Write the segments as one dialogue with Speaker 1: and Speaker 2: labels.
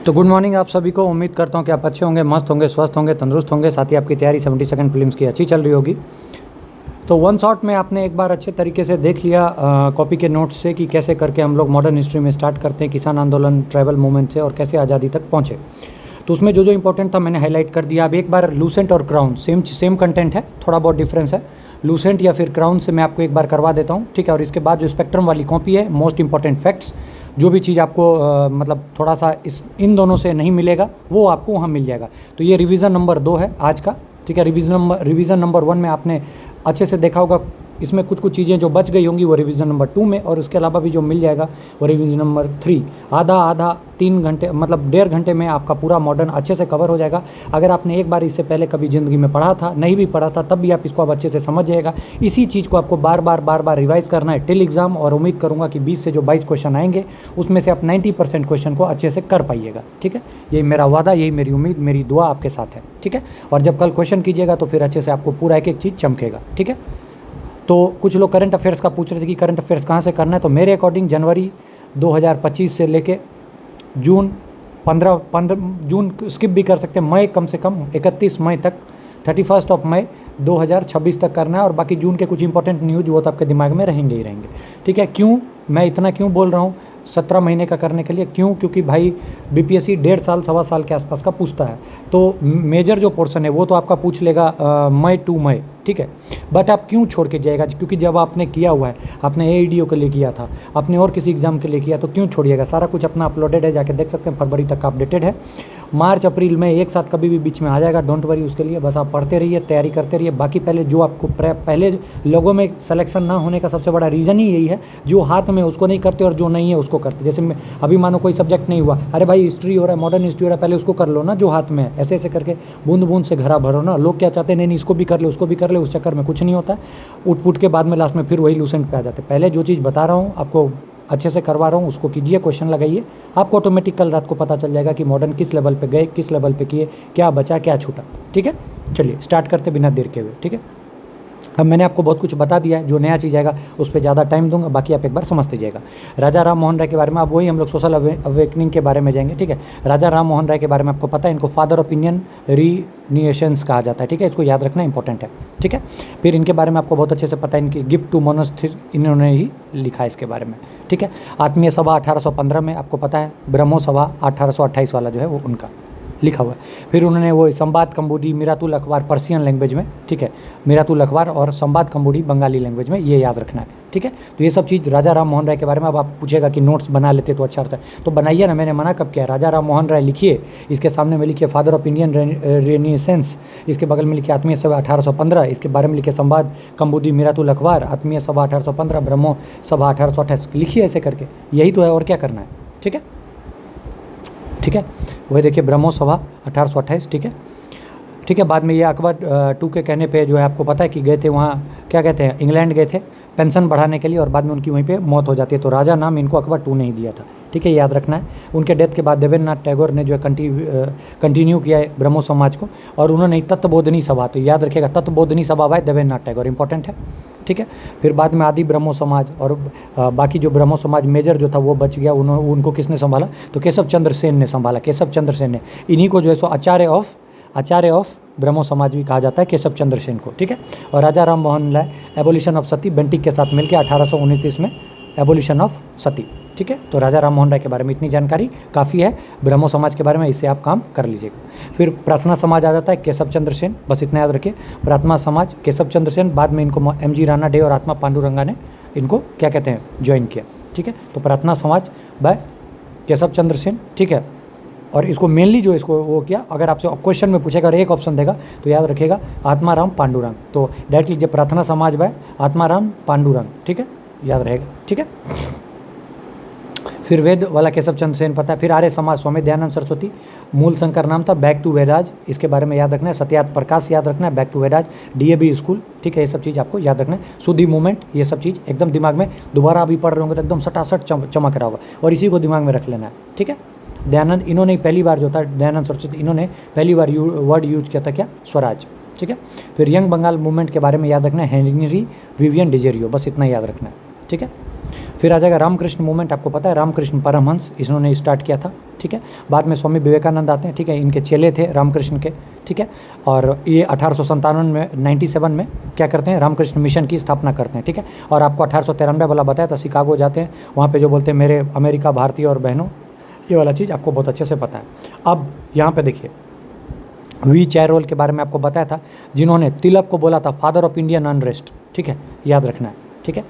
Speaker 1: तो good morning आप सभी को। उम्मीद करता हूँ कि आप अच्छे होंगे, मस्त होंगे, स्वस्थ होंगे, तंदुरुस्त होंगे। साथ ही आपकी तैयारी 72 प्रीलिम्स की अच्छी चल रही होगी। तो वन शॉट में आपने एक बार अच्छे तरीके से देख लिया कॉपी के नोट्स से कि कैसे करके हम लोग मॉडर्न हिस्ट्री में स्टार्ट करते हैं, किसान आंदोलन, ट्राइबल मूवमेंट से और कैसे आज़ादी तक पहुँचे। तो उसमें जो जो इंपॉर्टेंट था मैंने हाईलाइट कर दिया। अब एक बार लूसेंट और क्राउन सेम कंटेंट है, थोड़ा बहुत डिफरेंस है। लूसेंट या फिर क्राउन से मैं आपको एक बार करवा देता हूँ, ठीक है। और इसके बाद जो स्पेक्ट्रम वाली कॉपी है, मोस्ट इंपॉर्टेंट फैक्ट्स, जो भी चीज़ आपको मतलब थोड़ा सा इन दोनों से नहीं मिलेगा वो आपको वहाँ मिल जाएगा। तो ये रिवीजन नंबर 2 है आज का, ठीक है। रिवीजन नंबर 1 में आपने अच्छे से देखा होगा। इसमें कुछ चीज़ें जो बच गई होंगी वो रिवीजन नंबर 2 में, और उसके अलावा भी जो मिल जाएगा वो रिवीजन नंबर 3। आधा 3 घंटे मतलब 1.5 घंटे में आपका पूरा मॉडर्न अच्छे से कवर हो जाएगा। अगर आपने एक बार इससे पहले कभी ज़िंदगी में पढ़ा था, नहीं भी पढ़ा था, तब भी आप इसको अब अच्छे से समझ जाएगा। इसी चीज़ को आपको बार बार रिवाइज़ करना है टिल एग्ज़ाम, और उम्मीद करूँगा कि 20 से जो 22 क्वेश्चन आएंगे उसमें से आप 90% क्वेश्चन को अच्छे से कर पाइएगा, ठीक है। यही मेरा वादा, यही मेरी उम्मीद, मेरी दुआ आपके साथ है, ठीक है। और जब कल क्वेश्चन कीजिएगा तो फिर अच्छे से आपको पूरा एक चीज़ चमकेगा, ठीक है। तो कुछ लोग करंट अफेयर्स का पूछ रहे थे कि करंट अफेयर्स कहाँ से करना है। तो मेरे अकॉर्डिंग जनवरी 2025 से लेके जून 15 जून स्किप भी कर सकते हैं, मई कम से कम 31 मई तक, 31 मई 2026 तक करना है। और बाकी जून के कुछ इंपॉर्टेंट न्यूज़ वो तो आपके दिमाग में रहेंगे ही रहेंगे, ठीक है। क्यों मैं इतना क्यों बोल रहा हूँ 17 महीने का करने के लिए? क्यों? क्योंकि भाई बीपीएससी 1.5 साल सवा साल के आसपास का पूछता है। तो मेजर जो पोर्शन है वो तो आपका पूछ लेगा मई टू मई, ठीक है। बट आप क्यों छोड़ के जाएगा? क्योंकि जब आपने किया हुआ है, आपने एईडीओ के लिए किया था, आपने और किसी एग्जाम के लिए किया, तो क्यों छोड़िएगा? सारा कुछ अपना अपलोडेड है, जाके देख सकते हैं। फरवरी तक का अपडेटेड है। मार्च अप्रैल में एक साथ कभी भी बीच में आ जाएगा, डोंट वरी उसके लिए। बस आप पढ़ते रहिए, तैयारी करते रहिए। बाकी पहले जो आपको पहले लोगों में सिलेक्शन ना होने का सबसे बड़ा रीज़न ही यही है, जो हाथ में उसको नहीं करते और जो नहीं है उसको करते। जैसे अभी मानो कोई सब्जेक्ट नहीं हुआ, अरे भाई हिस्ट्री हो रहा है, मॉडर्न हिस्ट्री हो रहा है, पहले उसको कर लो ना जो हाथ में है। ऐसे ऐसे करके बूंद बूंद से घड़ा भरो ना। लोग क्या चाहते हैं, नहीं इसको भी कर ले, उसको भी कर ले, उस चक्कर में कुछ नहीं होता। उठ पुट के बाद में लास्ट में फिर वही लूसेंट पे आ जाते। पहले जो चीज़ बता रहा हूँ आपको, अच्छे से करवा रहा हूँ, उसको कीजिए, क्वेश्चन लगाइए। आपको ऑटोमेटिक कल रात को पता चल जाएगा कि मॉडर्न किस लेवल पे गए, किस लेवल पे किए, क्या बचा क्या छूटा, ठीक है। चलिए स्टार्ट करते बिना देर के हुए, ठीक है। अब मैंने आपको बहुत कुछ बता दिया है, जो नया चीज़ आएगा उस पर ज़्यादा टाइम दूंगा, बाकी आप एक बार समझते जाइएगा। राजा राम मोहन राय के बारे में, अब वही हम लोग सोशल अवेकनिंग के बारे में जाएंगे, ठीक है। राजा राम मोहन राय के बारे में आपको पता है, इनको फादर ऑफ इंडियन रीनिएशंस कहा जाता है, ठीक है। इसको याद रखना इंपॉर्टेंट है, ठीक है। फिर इनके बारे में आपको बहुत अच्छे से पता है, इनकी गिफ्ट टू मोनास्ट्री इन्होंने ही लिखा है इसके बारे में, ठीक है। आत्मीय सभा 1815 में आपको पता है, ब्रह्मो सभा 1828 वाला जो है वो उनका लिखा हुआ है। फिर उन्होंने वो संवाद कम्बोडी मिरातुल अखबार पर्सियन लैंग्वेज में, ठीक है, मिरातुल अखबार, और संवाद कम्बोडी बंगाली लैंग्वेज में, ये याद रखना है, ठीक है। तो ये सब चीज़ राजा राम मोहन राय के बारे में। अब आप पूछेगा कि नोट्स बना लेते तो अच्छा होता है, तो बनाइए ना, मैंने मना कब किया? राजा राम मोहन राय लिखिए, इसके सामने में लिखिए फादर ऑफ इंडियन रेनिसेंस, इसके बगल में लिखिए आत्मीय सभा 1815, इसके बारे में लिखिए संवाद कम्बोडी मिरातुल अखबार, आत्मीय सभा 1815, ब्रह्मो सभा 1828, लिखिए ऐसे करके। यही तो है, और क्या करना है, ठीक है, ठीक है। वही देखिए ब्रह्मो सभा 1828, ठीक है, ठीक है। बाद में ये अकबर 2 के कहने पे जो है आपको पता है कि गए थे वहाँ, क्या कहते हैं, इंग्लैंड गए थे पेंशन बढ़ाने के लिए, और बाद में उनकी वहीं पे मौत हो जाती है। तो राजा नाम इनको अकबर 2 ने ही दिया था, ठीक है, याद रखना है। उनके डेथ के बाद देवेंद्रनाथ टैगोर ने जो है कंटिन्यू किया है ब्रह्मो समाज को, और उन्होंने तत्वबोधिनी सभा, तो याद रखिएगा तत्वबोधिनी सभा बाय देवेंद्रनाथ टैगोर, इंपॉर्टेंट है, ठीक है। फिर बाद में आदि ब्रह्मो समाज, और बाकी जो ब्रह्मो समाज मेजर जो था वो बच गया, उनको किसने संभाला? तो केशव चंद्र सेन ने संभाला, केशव चंद्र सेन ने। इन्हीं को जो है सो आचार्य ऑफ ब्रह्मो समाज भी कहा जाता है, केशव चंद्र सेन को, ठीक है। और राजा Ram Mohan Roy abolition of Sati Bentinck के साथ मिलकर 1829 में एबोलिशन ऑफ सती, ठीक है। तो राजा राम मोहन राय के बारे में इतनी जानकारी काफ़ी है। ब्रह्मो समाज के बारे में इससे आप काम कर लीजिएगा। फिर प्रार्थना समाज आ जाता है, केशव चंद्र सेन, बस इतना याद रखिए, प्रार्थना समाज केशव चंद्र सेन। बाद में इनको एमजी राणा डे और आत्मा पांडुरंगा ने इनको क्या कहते हैं, ज्वाइन किया, ठीक है। तो प्रार्थना समाज बाय केशव चंद्र सेन, ठीक है। और इसको मेनली जो इसको वो किया, अगर आपसे क्वेश्चन में पूछेगा और एक ऑप्शन देगा तो याद रखिएगा आत्माराम पांडुरंग, तो डायरेक्ट लीजिए प्रार्थना समाज बाय आत्माराम पांडुरंग, ठीक है, याद रहेगा, ठीक है। फिर वेद वाला केशव चंद्र सेन पता है। फिर आर्य समाज स्वामी दयानंद सरस्वती, मूल शंकर नाम था, बैक टू वेदाज, इसके बारे में याद रखना है। सत्यार्थ प्रकाश याद रखना है, back to Vedas, DAV school, ठीक है, ये सब चीज़ आपको याद रखना है। सुधी मूवमेंट, ये सब चीज़ एकदम दिमाग में, दोबारा अभी पढ़ रहे होंगे तो एकदम सटासट चमक रहा होगा, और इसी को दिमाग में रख लेना है, ठीक है। दयानंद, इन्होंने पहली बार जो था, दयानंद सरस्वती, इन्होंने पहली बार वर्ड यूज किया था, क्या? स्वराज, ठीक है। फिर यंग बंगाल मूवमेंट के बारे में याद रखना है, हेनरी विवियन डिजेरियो, बस इतना याद रखना है, ठीक है। फिर आ जाएगा रामकृष्ण मूवमेंट, आपको पता है रामकृष्ण परमहंस इन्होंने स्टार्ट किया था, ठीक है। बाद में स्वामी विवेकानंद आते हैं, ठीक है, इनके चेले थे रामकृष्ण के, ठीक है। और ये 1897 में 97 में क्या करते हैं, रामकृष्ण मिशन की स्थापना करते हैं, ठीक है। और आपको 1893 वाला बताया था, शिकागो जाते हैं, वहाँ पे जो बोलते हैं मेरे अमेरिका भारतीय और बहनों, ये वाला चीज़ आपको बहुत अच्छे से पता है। अब यहाँ पे देखिए वी चैरोल के बारे में आपको बताया था, जिन्होंने तिलक को बोला था फादर ऑफ इंडियन अनरेस्ट, ठीक है, याद रखना है, ठीक है।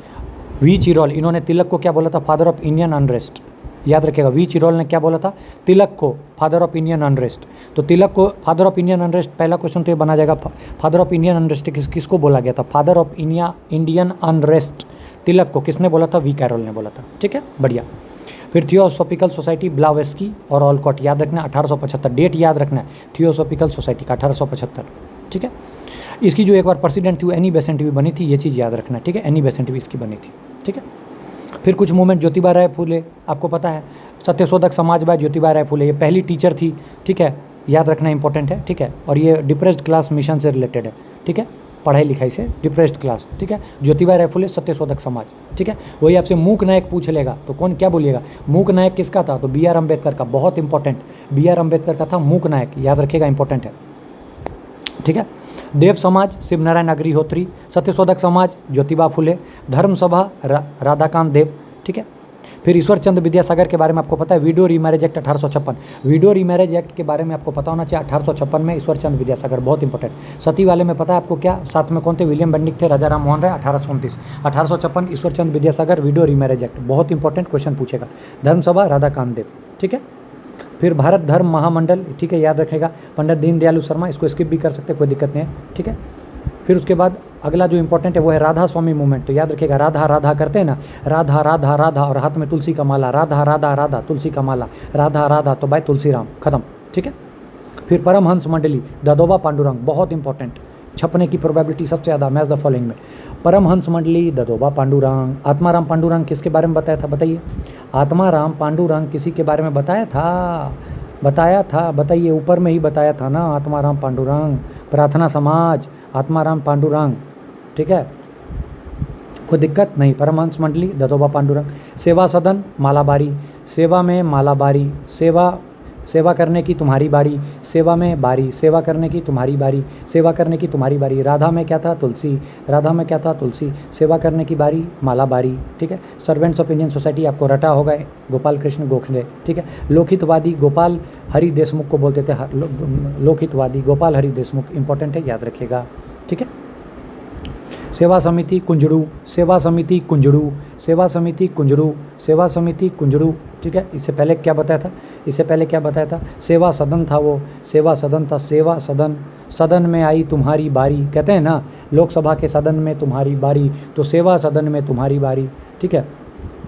Speaker 1: वी चिरोल, इन्होंने तिलक को क्या बोला था, फादर ऑफ इंडियन अनरेस्ट, याद रखिएगा। वी चिरोल ने क्या बोला था, तिलक को फादर ऑफ इंडियन अनरेस्ट। तो तिलक को फादर ऑफ इंडियन अनरेस्ट, पहला क्वेश्चन तो ये बना जाएगा, फादर ऑफ इंडियन अनरेस्ट किसको बोला गया था, फादर ऑफ इंडियन अनरेस्ट तिलक को किसने बोला था, वी कैरोल ने बोला था, ठीक है, बढ़िया। फिर थियोसॉफिकल सोसाइटी ब्लावेस्की और ऑलकॉट, याद रखना 1875, डेट याद रखना है थियोसॉफिकल सोसाइटी का 1875, ठीक है। इसकी जो एक बार प्रेसिडेंट थी एनी बेसेंट भी बनी थी, ये चीज़ याद रखना है, ठीक है, एनी बेसेंट भी इसकी बनी थी, ठीक है। फिर कुछ मूवमेंट, ज्योतिबा राय फुले आपको पता है, सत्यशोधक समाज बाय ज्योतिबा राय फुले, ये पहली टीचर थी, ठीक है, याद रखना इंपॉर्टेंट है, ठीक है। और ये डिप्रेस्ड क्लास मिशन से रिलेटेड है, ठीक है, पढ़ाई लिखाई से डिप्रेस्ड क्लास, ठीक है। ज्योतिबा राय फुले सत्यशोधक समाज, ठीक है। वही आपसे मूक नायक पूछ लेगा तो कौन क्या बोलिएगा, मूक नायक किसका था, तो बी आर अम्बेडकर का, बहुत इंपॉर्टेंट, बी आर अम्बेडकर का था मूक नायक, याद रखिएगा इंपॉर्टेंट है, ठीक है। देव समाज शिव नारायण अग्निहोत्री, सत्यशोधक समाज ज्योतिबा फुले, धर्म सभा राधाकांत देव, ठीक है। फिर ईश्वर चंद्र विद्यासागर के बारे में आपको पता है, video remarriage act 1856, video remarriage act के बारे में आपको पता होना चाहिए, 1856 में ईश्वर चंद्र विद्यासागर, बहुत इंपॉर्टेंट। सती वाले में पता है आपको क्या, साथ में कौन थे, विलियम बेंडिक थे, राजा राम मोहन राय, 1829, 1856 ईश्वर Chandra Vidyasagar, video remarriage act, बहुत इंपॉर्टेंट क्वेश्चन पूछेगा। धर्म सभा राधाकांत देव, ठीक है। फिर भारत धर्म महामंडल, ठीक है, याद रखेगा, पंडित दीनदयालु शर्मा, इसको स्किप भी कर सकते, कोई दिक्कत नहीं है, ठीक है। फिर उसके बाद अगला जो इंपॉर्टेंट है वो है राधा स्वामी मूवमेंट, तो याद रखिएगा, राधा राधा करते हैं ना, राधा राधा राधा और हाथ में तुलसी का माला, राधा राधा राधा तुलसी का माला, राधा राधा तो बाय तुलसी राम, खत्म, ठीक है। फिर परमहंस मंडली ददोबा पांडुरंग, बहुत इंपॉर्टेंट, छपने की प्रोबेबिलिटी सबसे ज़्यादा, मैच द फॉलोइंग में, परमहंस मंडली ददोबा पांडुरंग। आत्माराम पांडुरंग किसके बारे में बताया था, बताइए, आत्माराम पांडुरंग किसी के बारे में बताया था, बताइए, ऊपर में ही बताया था ना, आत्माराम पांडुरंग, प्रार्थना समाज आत्माराम पांडुरंग, ठीक है, कोई दिक्कत नहीं। परमहंस मंडली ददोबा पांडुरंग। सेवा सदन मालाबारी, सेवा में मालाबारी, सेवा करने की तुम्हारी बारी, सेवा में बारी, सेवा करने की तुम्हारी बारी, सेवा करने की तुम्हारी बारी। राधा में क्या था, तुलसी, राधा में क्या था, तुलसी, सेवा करने की बारी मालाबारी, ठीक है। सर्वेंट्स ऑफ इंडियन सोसाइटी आपको रटा होगा, गोपाल कृष्ण गोखले, ठीक है। लोकहितवादी गोपाल हरि देशमुख को बोलते थे, लोकहितवादी गोपाल हरि देशमुख, इंपॉर्टेंट है, याद रखिएगा, ठीक है। सेवा समिति कुंजड़ू, सेवा समिति कुंजड़ू, सेवा समिति कुंजड़ू, सेवा समिति कुंजड़ू, ठीक है। इससे पहले क्या बताया था, इससे पहले क्या बताया था, सेवा सदन था वो, सेवा सदन था, सेवा सदन, सदन में आई तुम्हारी बारी, कहते हैं ना लोकसभा के सदन में तुम्हारी बारी, तो सेवा सदन में तुम्हारी बारी, ठीक है।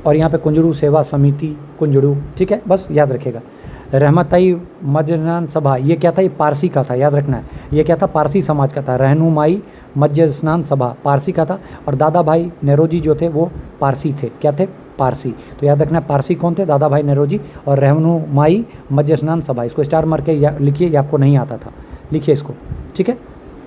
Speaker 1: और यहाँ पे कुंजड़ू सेवा समिति कुंजड़ू, ठीक है, बस याद रखिएगा। रहमताई मजनान सभा, ये क्या था, ये पारसी का था, याद रखना है, ये क्या था, पारसी समाज का था। रहनुमाई मस्जिद स्नान सभा पारसी का था, और दादा भाई नेरोजी जो थे वो पारसी थे, क्या थे, पारसी, तो याद रखना पारसी कौन थे, दादा भाई नेरोजी। और रहनुमाई मस्जिद स्नान सभा, इसको स्टार मार के लिखिए, ये आपको नहीं आता था, लिखिए इसको, ठीक है।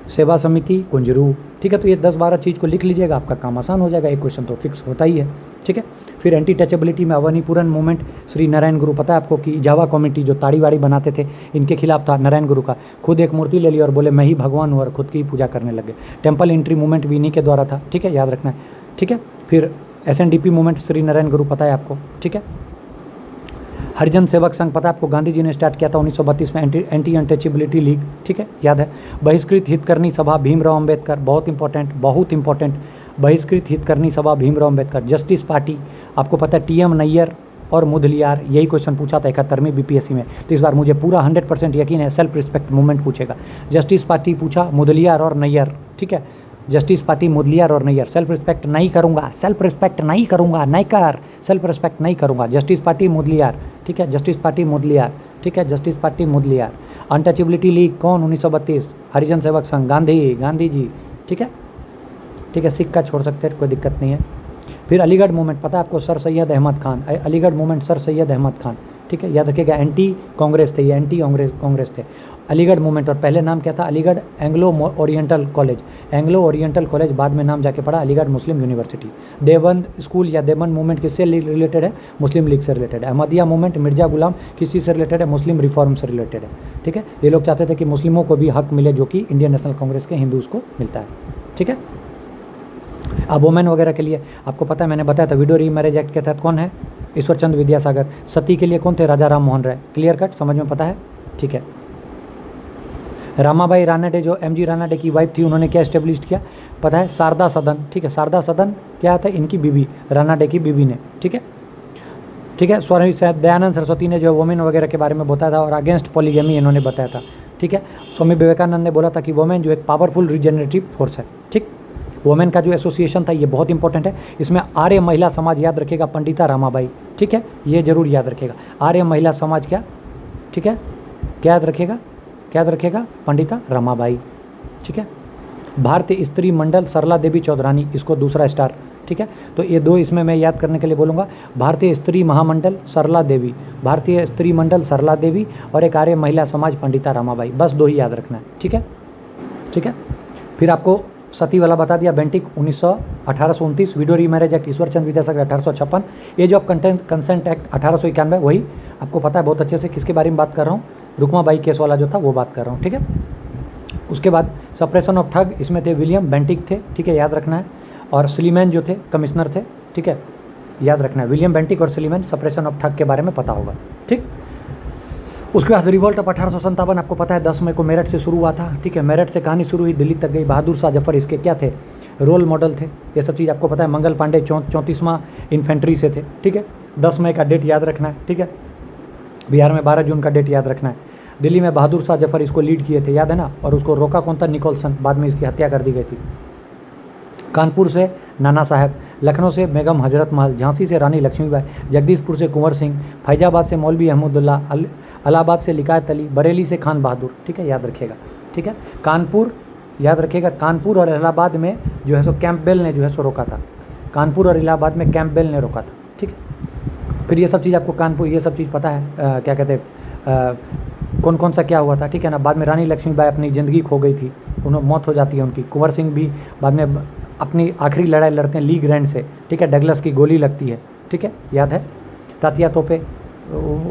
Speaker 1: सेवा समिति कुंजरू, ठीक है। तो ये 10-12 चीज़ को लिख लीजिएगा, आपका काम आसान हो जाएगा, एक क्वेश्चन तो फिक्स होता ही है, ठीक है। फिर एंटी टचेबिलिटी में अवनीपुरन मूवमेंट, श्री नारायण गुरु, पता है आपको कि इजावा कमेटी जो ताड़ी वाड़ी बनाते थे, इनके खिलाफ था नारायण गुरु का, खुद एक मूर्ति ले ली और बोले मैं ही भगवान हूँ और खुद की पूजा करने लगे। टेम्पल एंट्री मूवमेंट भी इन्हीं के द्वारा था, ठीक है, याद रखना है, ठीक है। फिर SNDP मूवमेंट श्री नारायण गुरु, पता है आपको, ठीक है। हरिजन सेवक संघ, पता है आपको, गांधी जी ने स्टार्ट किया था 1932 में, एंटी अनटचेबिलिटी लीग, ठीक है, याद है। बहिष्कृत हितकर्णी सभा भीमराव अंबेडकर, बहुत इंपॉर्टेंट, बहुत इंपॉर्टेंट, बहिष्कृत हितकर्णी सभा भीमराव अंबेडकर। जस्टिस पार्टी आपको पता है, TM नैयर और मुदलियार, यही क्वेश्चन पूछा था 71वीं BPSC में, तो इस बार मुझे पूरा 100% यकीन है सेल्फ रिस्पेक्ट मूवमेंट पूछेगा। जस्टिस पार्टी पूछा, मुदलियार और नैयर, ठीक है, जस्टिस पार्टी मुदलियार और नैयर। सेल्फ रिस्पेक्ट नहीं करूँगा, सेल्फ रिस्पेक्ट नहीं करूँगा, नहीं कर, सेल्फ रिस्पेक्ट नहीं करूँगा, जस्टिस पार्टी मुदलियार, ठीक है, जस्टिस पार्टी मुदलियार, ठीक है, justice party Mudaliar. Untouchability league कौन, 1932, हरिजन सेवक संघ, गांधी जी, ठीक है, ठीक है, सिक्का छोड़ सकते हैं, कोई दिक्कत नहीं है। फिर अलीगढ़ मूवमेंट, पता है आपको, sir Syed Ahmed Khan, Aligarh movement sir Syed Ahmed Khan, ठीक है, याद रखिएगा। एंटी कांग्रेस थे, ये एंटी कांग्रेस थे। अलीगढ़ मूवमेंट, और पहले नाम क्या था? Aligarh Anglo oriental college. Anglo oriental college बाद में नाम जाके पड़ा अलीगढ़ मुस्लिम यूनिवर्सिटी। देवबंद स्कूल या देवबंद मूवमेंट किससे रिलेटेड है? मुस्लिम लीग से रिलेटेड है। अहमदिया मूवमेंट, मिर्जा गुलाम किस चीज़ से रिलेटेड है? मुस्लिम रिफॉर्म से रिलेटेड है। ठीक है, ये लोग चाहते थे कि मुस्लिमों को भी हक मिले जो कि इंडियन नेशनल कांग्रेस के हिंदूज़ को मिलता है। ठीक है, अब वोमेन वगैरह के लिए आपको पता है, मैंने बताया था विडो री मैरिज एक्ट के तहत कौन है? ईश्वर चंद्र विद्यासागर। सती के लिए कौन थे? राजा राम मोहन राय। क्लियर कट, समझ में पता है? ठीक है। रामाबाई रानडे जो एमजी रानडे की वाइफ थी, उन्होंने क्या एस्टेब्लिश किया पता है? शारदा सदन। ठीक है, शारदा सदन क्या था? इनकी बीबी, रानडे की बीबी ने। ठीक है, ठीक है। स्वामी दयानंद सरस्वती ने जो वोमेन वगैरह के बारे में बताया था और अगेंस्ट पॉलीगेमी इन्होंने बताया था। ठीक है, स्वामी विवेकानंद ने बोला था कि वोमेन जो एक पावरफुल रिजेनरेटिव फोर्स है। ठीक, वोमेन का जो एसोसिएशन था ये बहुत इंपॉर्टेंट है। इसमें आर्य महिला समाज, याद रखिएगा, पंडिता रामाबाई। ठीक है, ये जरूर याद रखिएगा। आर्य महिला समाज क्या? ठीक है, क्या याद रखिएगा? क्या याद रखिएगा? पंडिता रमाबाई। ठीक है, भारतीय स्त्री मंडल सरला देवी चौधरानी, इसको दूसरा स्टार। ठीक है, तो ये दो इसमें मैं याद करने के लिए बोलूँगा। भारतीय स्त्री महामंडल सरला देवी, भारतीय स्त्री मंडल सरला देवी, और एक आर्य महिला समाज पंडिता रमाबाई, बस दो ही याद रखना है। ठीक है, ठीक है। फिर आपको सती वाला बता दिया, Bentinck 1829, widow remarriage act Ishwar Chandra Vidyasagar 1856, age of consent act 1891, वही आपको पता है बहुत अच्छे से किसके बारे में बात कर रहा हूँ? रुकमाबाई केस वाला जो था वो बात कर रहा हूँ। ठीक है, उसके बाद सप्रेशन ऑफ ठग, इसमें थे विलियम बेंटिक थे। ठीक है, याद रखना है। और स्लीमैन जो थे कमिश्नर थे। ठीक है, याद रखना है, विलियम बेंटिक और स्लीमैन, सप्रेशन ऑफ ठग के बारे में पता होगा। ठीक, उसके बाद रिवॉल्ट ऑफ 1857 आपको पता है 10 मई को मेरठ से शुरू हुआ था। ठीक है, मेरठ से कहानी शुरू हुई, दिल्ली तक गई। बहादुर शाह जफर इसके क्या थे? रोल मॉडल थे। ये सब चीज़ आपको पता है। मंगल पांडे 34वां इन्फेंट्री से थे। ठीक है, 10 मई का डेट याद रखना है। ठीक है, बिहार में 12 जून का डेट याद रखना है। दिल्ली में बहादुर शाह जफर इसको लीड किए थे, याद है ना? और उसको रोका कौन था? निकोलसन। बाद में इसकी हत्या कर दी गई थी। कानपुर से नाना साहब, लखनऊ से बेगम हजरत महल, झांसी से रानी लक्ष्मीबाई, जगदीशपुर से कुंवर सिंह, फैजाबाद से मौलवी अहमदुल्ला, इलाहाबाद से लिकायत अली, बरेली से खान बहादुर। ठीक है, याद रखिएगा। ठीक है, कानपुर याद रखिएगा, कानपुर और इलाहाबाद में जो है सो कैंपबेल ने जो है सो रोका था। कानपुर और इलाहाबाद में कैंपबेल ने रोका था। ठीक है, फिर ये सब चीज़ आपको कानपुर, ये सब चीज़ पता है क्या कहते हैं, कौन कौन सा क्या हुआ था। ठीक है ना, बाद में रानी लक्ष्मीबाई अपनी ज़िंदगी खो गई थी, उन्हें मौत हो जाती है उनकी। कुंवर सिंह भी बाद में अपनी आखिरी लड़ाई लड़ते हैं ली ग्रैंड से। ठीक है, डगलस की गोली लगती है। ठीक है, याद है। तात्या तोपे,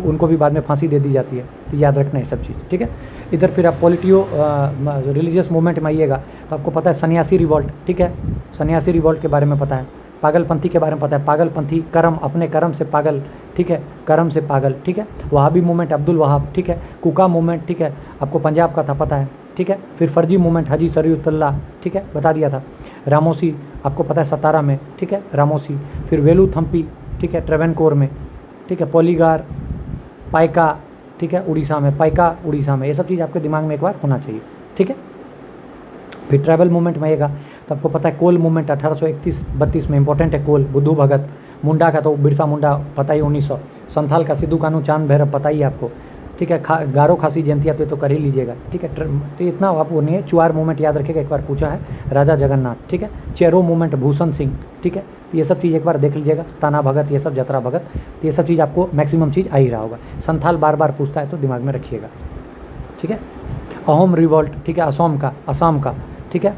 Speaker 1: उनको भी बाद में फांसी दे दी जाती है। तो याद रखना है सब चीज़। ठीक है, इधर फिर आप पॉलिटियो रिलीजियस मूवमेंट में आइएगा तो आपको पता है सन्यासी रिवॉल्ट। ठीक है, सन्यासी रिवॉल्ट के बारे में पता है। पागलपंथी के बारे में पता है। पागलपंथी, कर्म, अपने कर्म से पागल। ठीक है, कर्म से पागल। ठीक है, वहाबी मूवमेंट अब्दुल वहाब। ठीक है, कुका मूवमेंट। ठीक है, आपको पंजाब का था, पता है। ठीक है, फिर फर्जी मूवमेंट हाजी शरीउतुल्लाह। ठीक है, बता दिया था। रामोसी आपको पता है सतारा में। ठीक है, रामोसी। फिर वेलू थम्पी। ठीक है, ट्रेवेनकोर में। ठीक है, पोलीगार, पाइका। ठीक है, उड़ीसा में, पाइका उड़ीसा में। ये सब चीज़ आपके दिमाग में एक बार होना चाहिए। ठीक है, फिर ट्राइबल मूवमेंट में आएगा तो आपको पता है कोल मूवमेंट 1831-32 में, इंपॉर्टेंट है कोल। बुद्धू भगत। मुंडा का तो बिरसा मुंडा पता ही 1900। संथाल का सिद्धू कानू चांद भैरव पता ही है आपको। ठीक है, गारो खासी जयंतिया तो कर ही लीजिएगा। ठीक है, तो इतना आप वो नहीं है। चुआर मूवमेंट याद रखिएगा, एक बार पूछा है, राजा जगन्नाथ। ठीक है, चेरो मूवमेंट भूषण सिंह। ठीक है, ये सब चीज़ एक बार देख लीजिएगा। ताना भगत, ये सब जतरा भगत, तो ये सब चीज़ आपको मैक्सिमम चीज़ आ ही रहा होगा। संथाल बार बार पूछता है तो दिमाग में रखिएगा। ठीक है, अहोम रिवॉल्ट। ठीक है, असम का। ठीक है,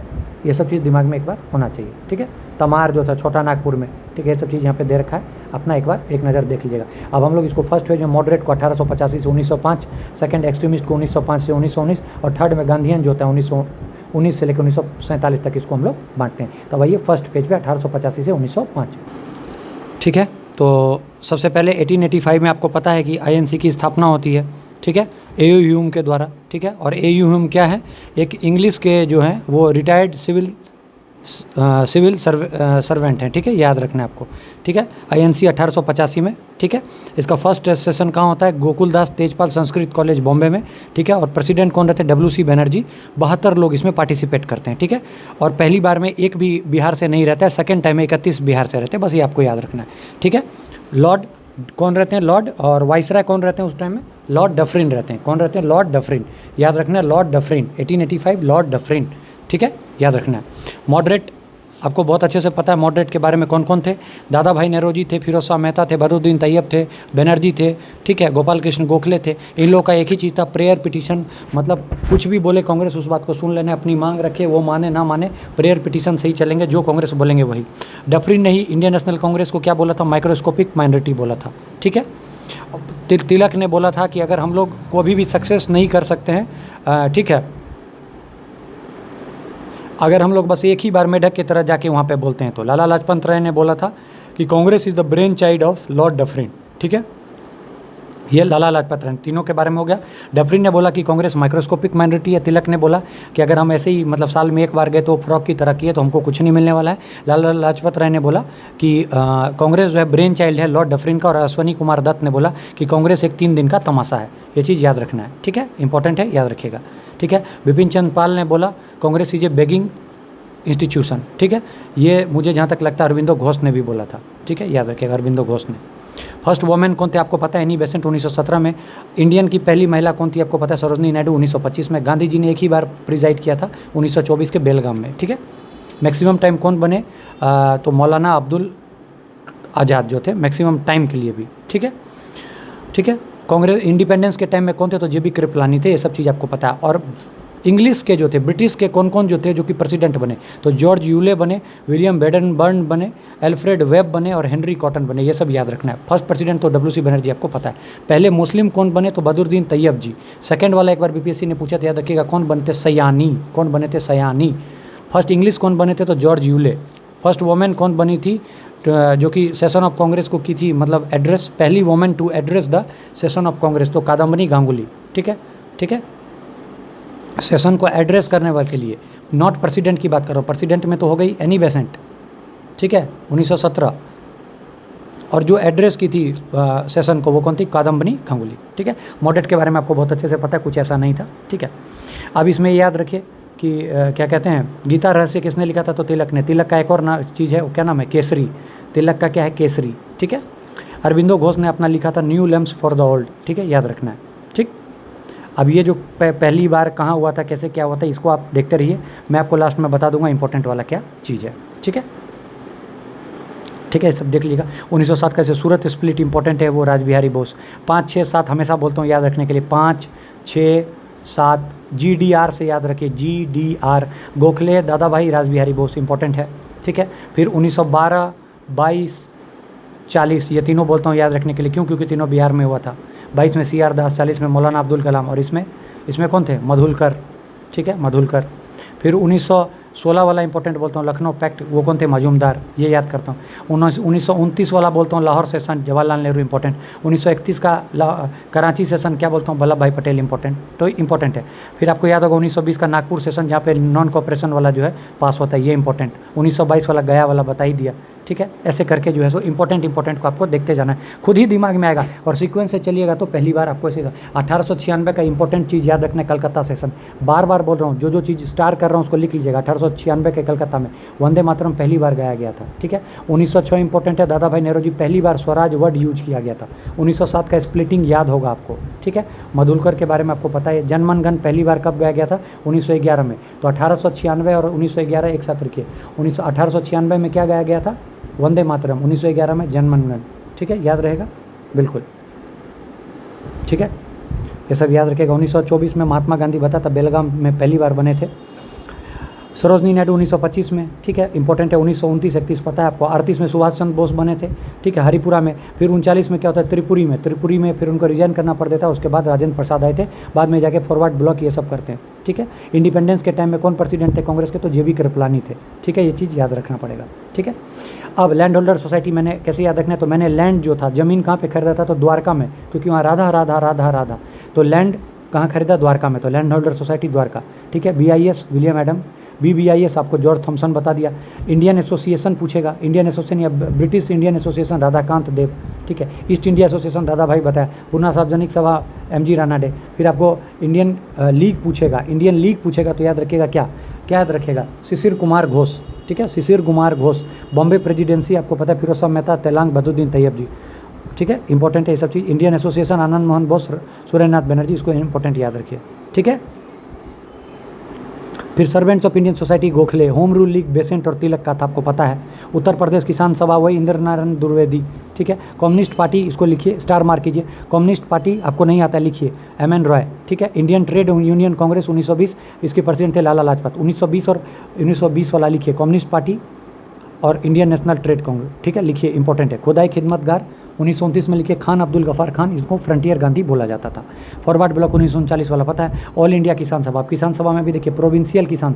Speaker 1: ये सब चीज़ दिमाग में एक बार होना चाहिए। ठीक है, तमार जो था छोटा नागपुर में। ठीक है, ये सब चीज़ यहाँ पे दे रखा है, अपना एक बार एक नज़र देख लीजिएगा। अब हम लोग इसको फर्स्ट फेज में मॉडरेट को 1885 से 1905, सेकंड एक्सट्रीमिस्ट को 1905 से 1919, और थर्ड में गांधीयन जो होता है 1919 से लेकर 1947 तक इसको हम लोग बांटते हैं। तो वही फर्स्ट पेज पे 1885 से 1905। ठीक है, तो सबसे पहले 1885 में आपको पता है कि आईएनसी की स्थापना होती है। ठीक है, ए.यू. ह्यूम के द्वारा। ठीक है, और ए.यू. ह्यूम क्या है? एक इंग्लिश के जो हैं वो रिटायर्ड सिविल सर्वेंट हैं। ठीक है, याद रखना है आपको। ठीक है, आईएनसी 1885 में। ठीक है, इसका फर्स्ट सेशन कहाँ होता है? गोकुलदास तेजपाल संस्कृत कॉलेज बॉम्बे में। ठीक है, और प्रेसिडेंट कौन रहते हैं? W.C. बनर्जी। 72 लोग इसमें पार्टिसिपेट करते हैं। ठीक है, और पहली बार में एक भी बिहार से नहीं रहता है, सेकेंड टाइम में 31 बिहार से रहते हैं। बस ये आपको याद रखना है। ठीक है, लॉर्ड कौन रहते हैं? लॉर्ड। और वाइसराय कौन रहते हैं उस टाइम में? लॉर्ड डफरिन रहते हैं। कौन रहते हैं? Lord Dufferin. याद रखना है, लॉर्ड डफरिन। 1885 Lord Dufferin. ठीक है, याद रखना है। मॉडरेट आपको बहुत अच्छे से पता है मॉडरेट के बारे में कौन कौन थे। दादा भाई नेहरूजी थे, फिरोज शाह मेहता थे, बदरुद्दीन तैयब थे, बनर्जी थे, ठीक है, गोपाल कृष्ण गोखले थे। इन लोगों का एक ही चीज़ था, प्रेयर पिटीशन, मतलब कुछ भी बोले कांग्रेस उस बात को सुन लेने, अपनी मांग रखे, वो माने ना माने, प्रेयर पिटीशन से ही चलेंगे, जो कांग्रेस बोलेंगे वही। डफरिन ने ही इंडियन नेशनल कांग्रेस को क्या बोला था, माइक्रोस्कोपिक माइनॉरिटी बोला था, ठीक है। तिलक ने बोला था कि अगर हम लोग कभी भी सक्सेस नहीं कर सकते हैं, ठीक है, अगर हम लोग बस एक ही बार मेढक की तरह जाके वहाँ पे बोलते हैं तो। लाला लाजपत राय ने बोला था कि Congress is the brain child of Lord Dufferin, ठीक है। ये लाला लाजपत राय, तीनों के बारे में हो गया। डफरिन ने बोला कि कांग्रेस माइक्रोस्कोपिक माइनॉरिटी है। तिलक ने बोला कि अगर हम ऐसे ही मतलब साल में एक बार गए तो फ्रॉक की तरह किए तो हमको कुछ नहीं मिलने वाला है। लाला लाजपत राय ने बोला कि कांग्रेस जो है ब्रेन चाइल्ड है लॉर्ड डफरिन का। और अश्वनी कुमार दत्त ने बोला कि कांग्रेस एक 3 दिन का तमाशा है। ये चीज़ याद रखना है, ठीक है, इंपॉर्टेंट है, याद रखिएगा, ठीक है। बिपिन चंद्र पाल ने बोला Congress is a begging institution, ठीक है। ये मुझे जहाँ तक लगता है अरविंदो घोष ने भी बोला था, ठीक है, याद रखिएगा, अरविंदो घोष ने। फर्स्ट वुमेन कौन थे आपको पता है, एनी बेसेंट 1917 में। इंडियन की पहली महिला कौन थी आपको पता है, सरोजनी नायडू 1925 में। गांधी जी ने एक ही बार प्रिजाइड किया था 1924 के बेलगाम में, ठीक है। मैक्सिमम टाइम कौन बने, तो मौलाना अब्दुल आज़ाद जो थे मैक्सिमम टाइम के लिए भी, ठीक है, ठीक है। कांग्रेस इंडिपेंडेंस के टाइम में कौन थे, तो जेबी कृपलानी थे, ये सब चीज़ आपको पता है। और इंग्लिश के जो थे, ब्रिटिश के कौन कौन जो थे जो कि प्रेसिडेंट बने, तो जॉर्ज यूले बने, विलियम बेडनबर्न बने, एल्फ्रेड वेब बने और हेनरी कॉटन बने। ये सब याद रखना है। फर्स्ट प्रेसिडेंट तो डब्ल्यू सी बनर्जी आपको पता है। पहले मुस्लिम कौन बने, तो बदरुद्दीन तैयब जी। सेकंड वाला एक बार बीपीएससी ने पूछा था, याद रखिएगा, कौन बनते, सयानी, कौन बने थे, सयानी। फर्स्ट इंग्लिश कौन बने थे, तो जॉर्ज यूले। फर्स्ट वुमेन कौन बनी थी, जो कि सेशन ऑफ कांग्रेस को की थी, मतलब एड्रेस, पहली women to address the session of Congress, तो कादम्बनी गांगुली, ठीक है, ठीक है। सेशन को एड्रेस करने वाले के लिए, नॉट प्रेसिडेंट की बात कर रहा हूँ, प्रेसिडेंट में तो हो गई एनी बेसेंट, ठीक है, 1917। और जो एड्रेस की थी सेशन को, वो कौन थी, कादम्बनी गांगुली, ठीक है। मॉडरेट के बारे में आपको बहुत अच्छे से पता है, कुछ ऐसा नहीं था, ठीक है। अब इसमें याद रखिए कि क्या कहते हैं, गीता रहस्य किसने लिखा था, तो तिलक ने। तिलक का एक और चीज़ है, क्या नाम है, केसरी। तिलक का क्या है, केसरी, ठीक है। अरविंदो घोष ने अपना लिखा था new lamps for the old, ठीक है, याद रखना है, ठीक। अब ये जो पहली बार कहाँ हुआ था, कैसे क्या हुआ था, इसको आप देखते रहिए, मैं आपको लास्ट में बता दूंगा इंपॉर्टेंट वाला क्या चीज़ है, ठीक है, ठीक है, सब देख लीजिएगा। 1907 कैसे सूरत स्प्लिट इंपॉर्टेंट है, वो राजबिहारी बोस। 5, 6, 7 हमेशा बोलता हूँ याद रखने के लिए, 5, 6, 7 GDR से याद रखिए, GDR। गोखले, दादा भाई, राजबिहारी बोस, इंपॉर्टेंट है, ठीक है। फिर 1912, 22, 40, ये तीनों बोलता हूँ याद रखने के लिए, क्यों, क्योंकि तीनों बिहार में हुआ था। 22 में CR दास, 40 में मौलाना अब्दुल कलाम, और इसमें कौन थे, मधुलकर, ठीक है, मधुलकर। फिर 1916 वाला इंपॉर्टेंट बोलता हूँ, लखनऊ पैक्ट, वो कौन थे, मजूमदार, ये याद करता हूँ। 1929 वाला बोलता हूँ, लाहौर सेशन, जवाहरलाल नेहरू, इंपॉर्टेंट। 1931 का कराची सेशन क्या बोलता हूँ, वल्लभ भाई पटेल, इंपॉर्टेंट, तो इंपॉर्टेंट है। फिर आपको याद होगा 1920 का नागपुर सेशन, जहाँ पे नॉन कॉपरेशन वाला जो है पास होता है, ये इंपॉर्टेंट। 1922 वाला गया वाला बता ही दिया, ठीक है। ऐसे करके जो है सो इंपॉर्टेंट को आपको देखते जाना है, खुद ही दिमाग में आएगा, और सीक्वेंस से चलिएगा तो पहली बार आपको ऐसे। 1896 का इंपॉर्टेंट चीज़ याद रखना है, कलकत्ता सेशन, बार बार बोल रहा हूँ, जो चीज़ स्टार कर रहा हूँ उसको लिख लीजिएगा। 1896 के कलकत्ता में वंदे मातरम पहली बार गाया गया था, ठीक है। 1906 इंपॉर्टेंट है, दादा भाई नेहरूजी पहली बार स्वराज वर्ड यूज किया गया था। 1907 का स्प्लिटिंग याद होगा आपको, ठीक है। मधुलकर के बारे में आपको पता है। जनमन गण पहली बार कब गाया गया था, 1911 में। तो 1896 और 1911 एक साथ रखिए। 1896 में क्या गाया गया था, वंदे मातरम। 1911 में जनमन गण, ठीक है, याद रहेगा, बिल्कुल, ठीक है, ये सब याद रखेगा। 1924 में महात्मा गांधी बता था, बेलगाम में पहली बार बने थे। सरोजनी नायडू 1925 में, ठीक है, इंपॉर्टेंट है। 1929-31 पता है आपको। 38 में सुभाष चंद्र बोस बने थे, ठीक है, हरिपुरा में। फिर 39 में क्या होता है, त्रिपुरी में फिर उनको रिजाइन करना पड़ देता है। उसके बाद राजेंद्र प्रसाद आए थे, बाद में जाके फॉरवर्ड ब्लॉक ये सब करते हैं, ठीक है। इंडिपेंडेंस के टाइम में कौन प्रेसिडेंट थे कांग्रेस के, तो जेबी कृपलानी थे, ठीक है, ये चीज़ याद रखना पड़ेगा, ठीक है। अब लैंड होल्डर सोसाइटी मैंने कैसे याद रखना है, तो मैंने लैंड जो था, ज़मीन कहाँ पे खरीदा था, तो द्वारका में, क्योंकि वहाँ राधा राधा राधा राधा, तो लैंड कहाँ खरीदा, द्वारका में, तो लैंड होल्डर सोसाइटी द्वारका, ठीक है। BIS विलियम एडम, BBIS आपको जॉर्ज थॉमसन बता दिया। इंडियन एसोसिएशन पूछेगा, इंडियन एसोसिएशन या ब्रिटिश इंडियन एसोसिएशन राधाकांत देव, ठीक है। ईस्ट इंडिया एसोसिएशन दादा भाई बताया। पूना सार्वजनिक सभा MG रानाडे। फिर आपको इंडियन लीग पूछेगा, तो याद रखिएगा क्या याद रखिएगा, शिशिर कुमार घोष, ठीक है, शिशिर कुमार घोष। बॉम्बे प्रेसिडेंसी आपको पता है, फिरोज शाह मेहता, तेलांग बदरुद्दीन तैयब जी, ठीक है, इंपॉर्टेंट है ये सब चीज़। इंडियन एसोसिएशन आनंद मोहन बोस, सूर्यनाथ बनर्जी, इसको इंपॉर्टेंट याद रखिए, ठीक है। फिर servants of Indian society Gokhale, home rule league Besant और तिलक का था, आपको पता है। उत्तर प्रदेश किसान सभा वही इंद्र नारायण द्विवेदी, ठीक है। कम्युनिस्ट पार्टी, इसको लिखिए, स्टार मार्क कीजिए। कम्युनिस्ट पार्टी आपको नहीं आता, लिखिए एम.एन. रॉय, ठीक है। इंडियन ट्रेड यूनियन कांग्रेस 1920, इसके प्रेसिडेंट थे लाला लाजपत। 1920 और 1920 वाला लिखिए, कम्युनिस्ट पार्टी और इंडियन नेशनल ट्रेड कांग्रेस, ठीक है, लिखिए, इंपॉर्टेंट है। खुदाई खिदमतगार 1929 में लिखिए, खान अब्दुल गफ़ार खान, इसको फ्रंटियर गांधी बोला जाता था। फॉरवर्ड ब्लॉक 1939 वाला पता है। ऑल इंडिया किसान सभा, किसान सभा में भी देखिए, प्रोविंशियल किसान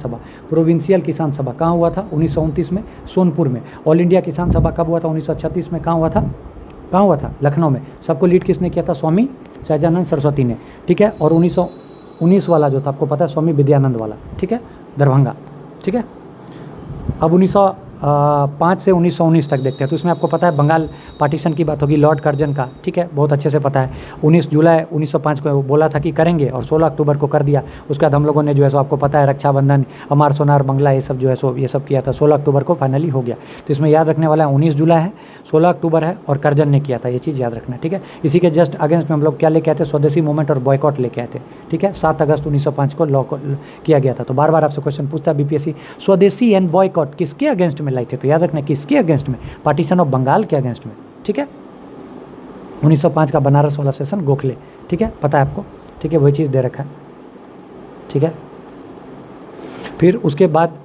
Speaker 1: सभा कहाँ हुआ था? 1929 में सोनपुर में। ऑल इंडिया किसान सभा कब हुआ था? 1936 में। कहाँ हुआ था? लखनऊ में। सबको लीड किसने किया था? स्वामी सहजानंद सरस्वती ने, ठीक है। और 1919 वाला जो था, आपको पता है, स्वामी विद्यानंद वाला, ठीक है, दरभंगा, ठीक है। अब 1905 से 1919 तक देखते हैं, तो इसमें आपको पता है बंगाल पार्टीशन की बात होगी, लॉर्ड कर्जन का, ठीक है, बहुत अच्छे से पता है। 19 जुलाई 1905 को बोला था कि करेंगे, और 16 अक्टूबर को कर दिया। उसके बाद हम लोगों ने जो है सो, आपको पता है, रक्षाबंधन, अमार सोनार बंगला, ये सब जो है सो, ये सब किया था। 16 अक्टूबर को फाइनली हो गया। तो इसमें याद रखने वाला है 19 जुलाई है, 16 अक्टूबर है, और कर्जन ने किया था, ये चीज़ याद रखना है, ठीक है। इसी के जस्ट अगेंस्ट में हम लोग क्या लेके आए थे? स्वदेशी मूवमेंट और बॉयकॉट लेके आए थे, ठीक है। 7 अगस्त 1905 को लॉ किया गया था। तो बार बार आपसे क्वेश्चन पूछता है बीपीएससी, स्वदेशी एंड बॉयकॉट किसके अगेंस्ट में लाई थे? तो याद रखना किसके अगेंस्ट में? पार्टीशन ऑफ बंगाल के अगेंस्ट में, ठीक है। 1905 का बनारस वाला सेशन गोखले, ठीक है, पता है आपको, ठीक है, वही चीज़ दे रखा है, ठीक है। फिर उसके बाद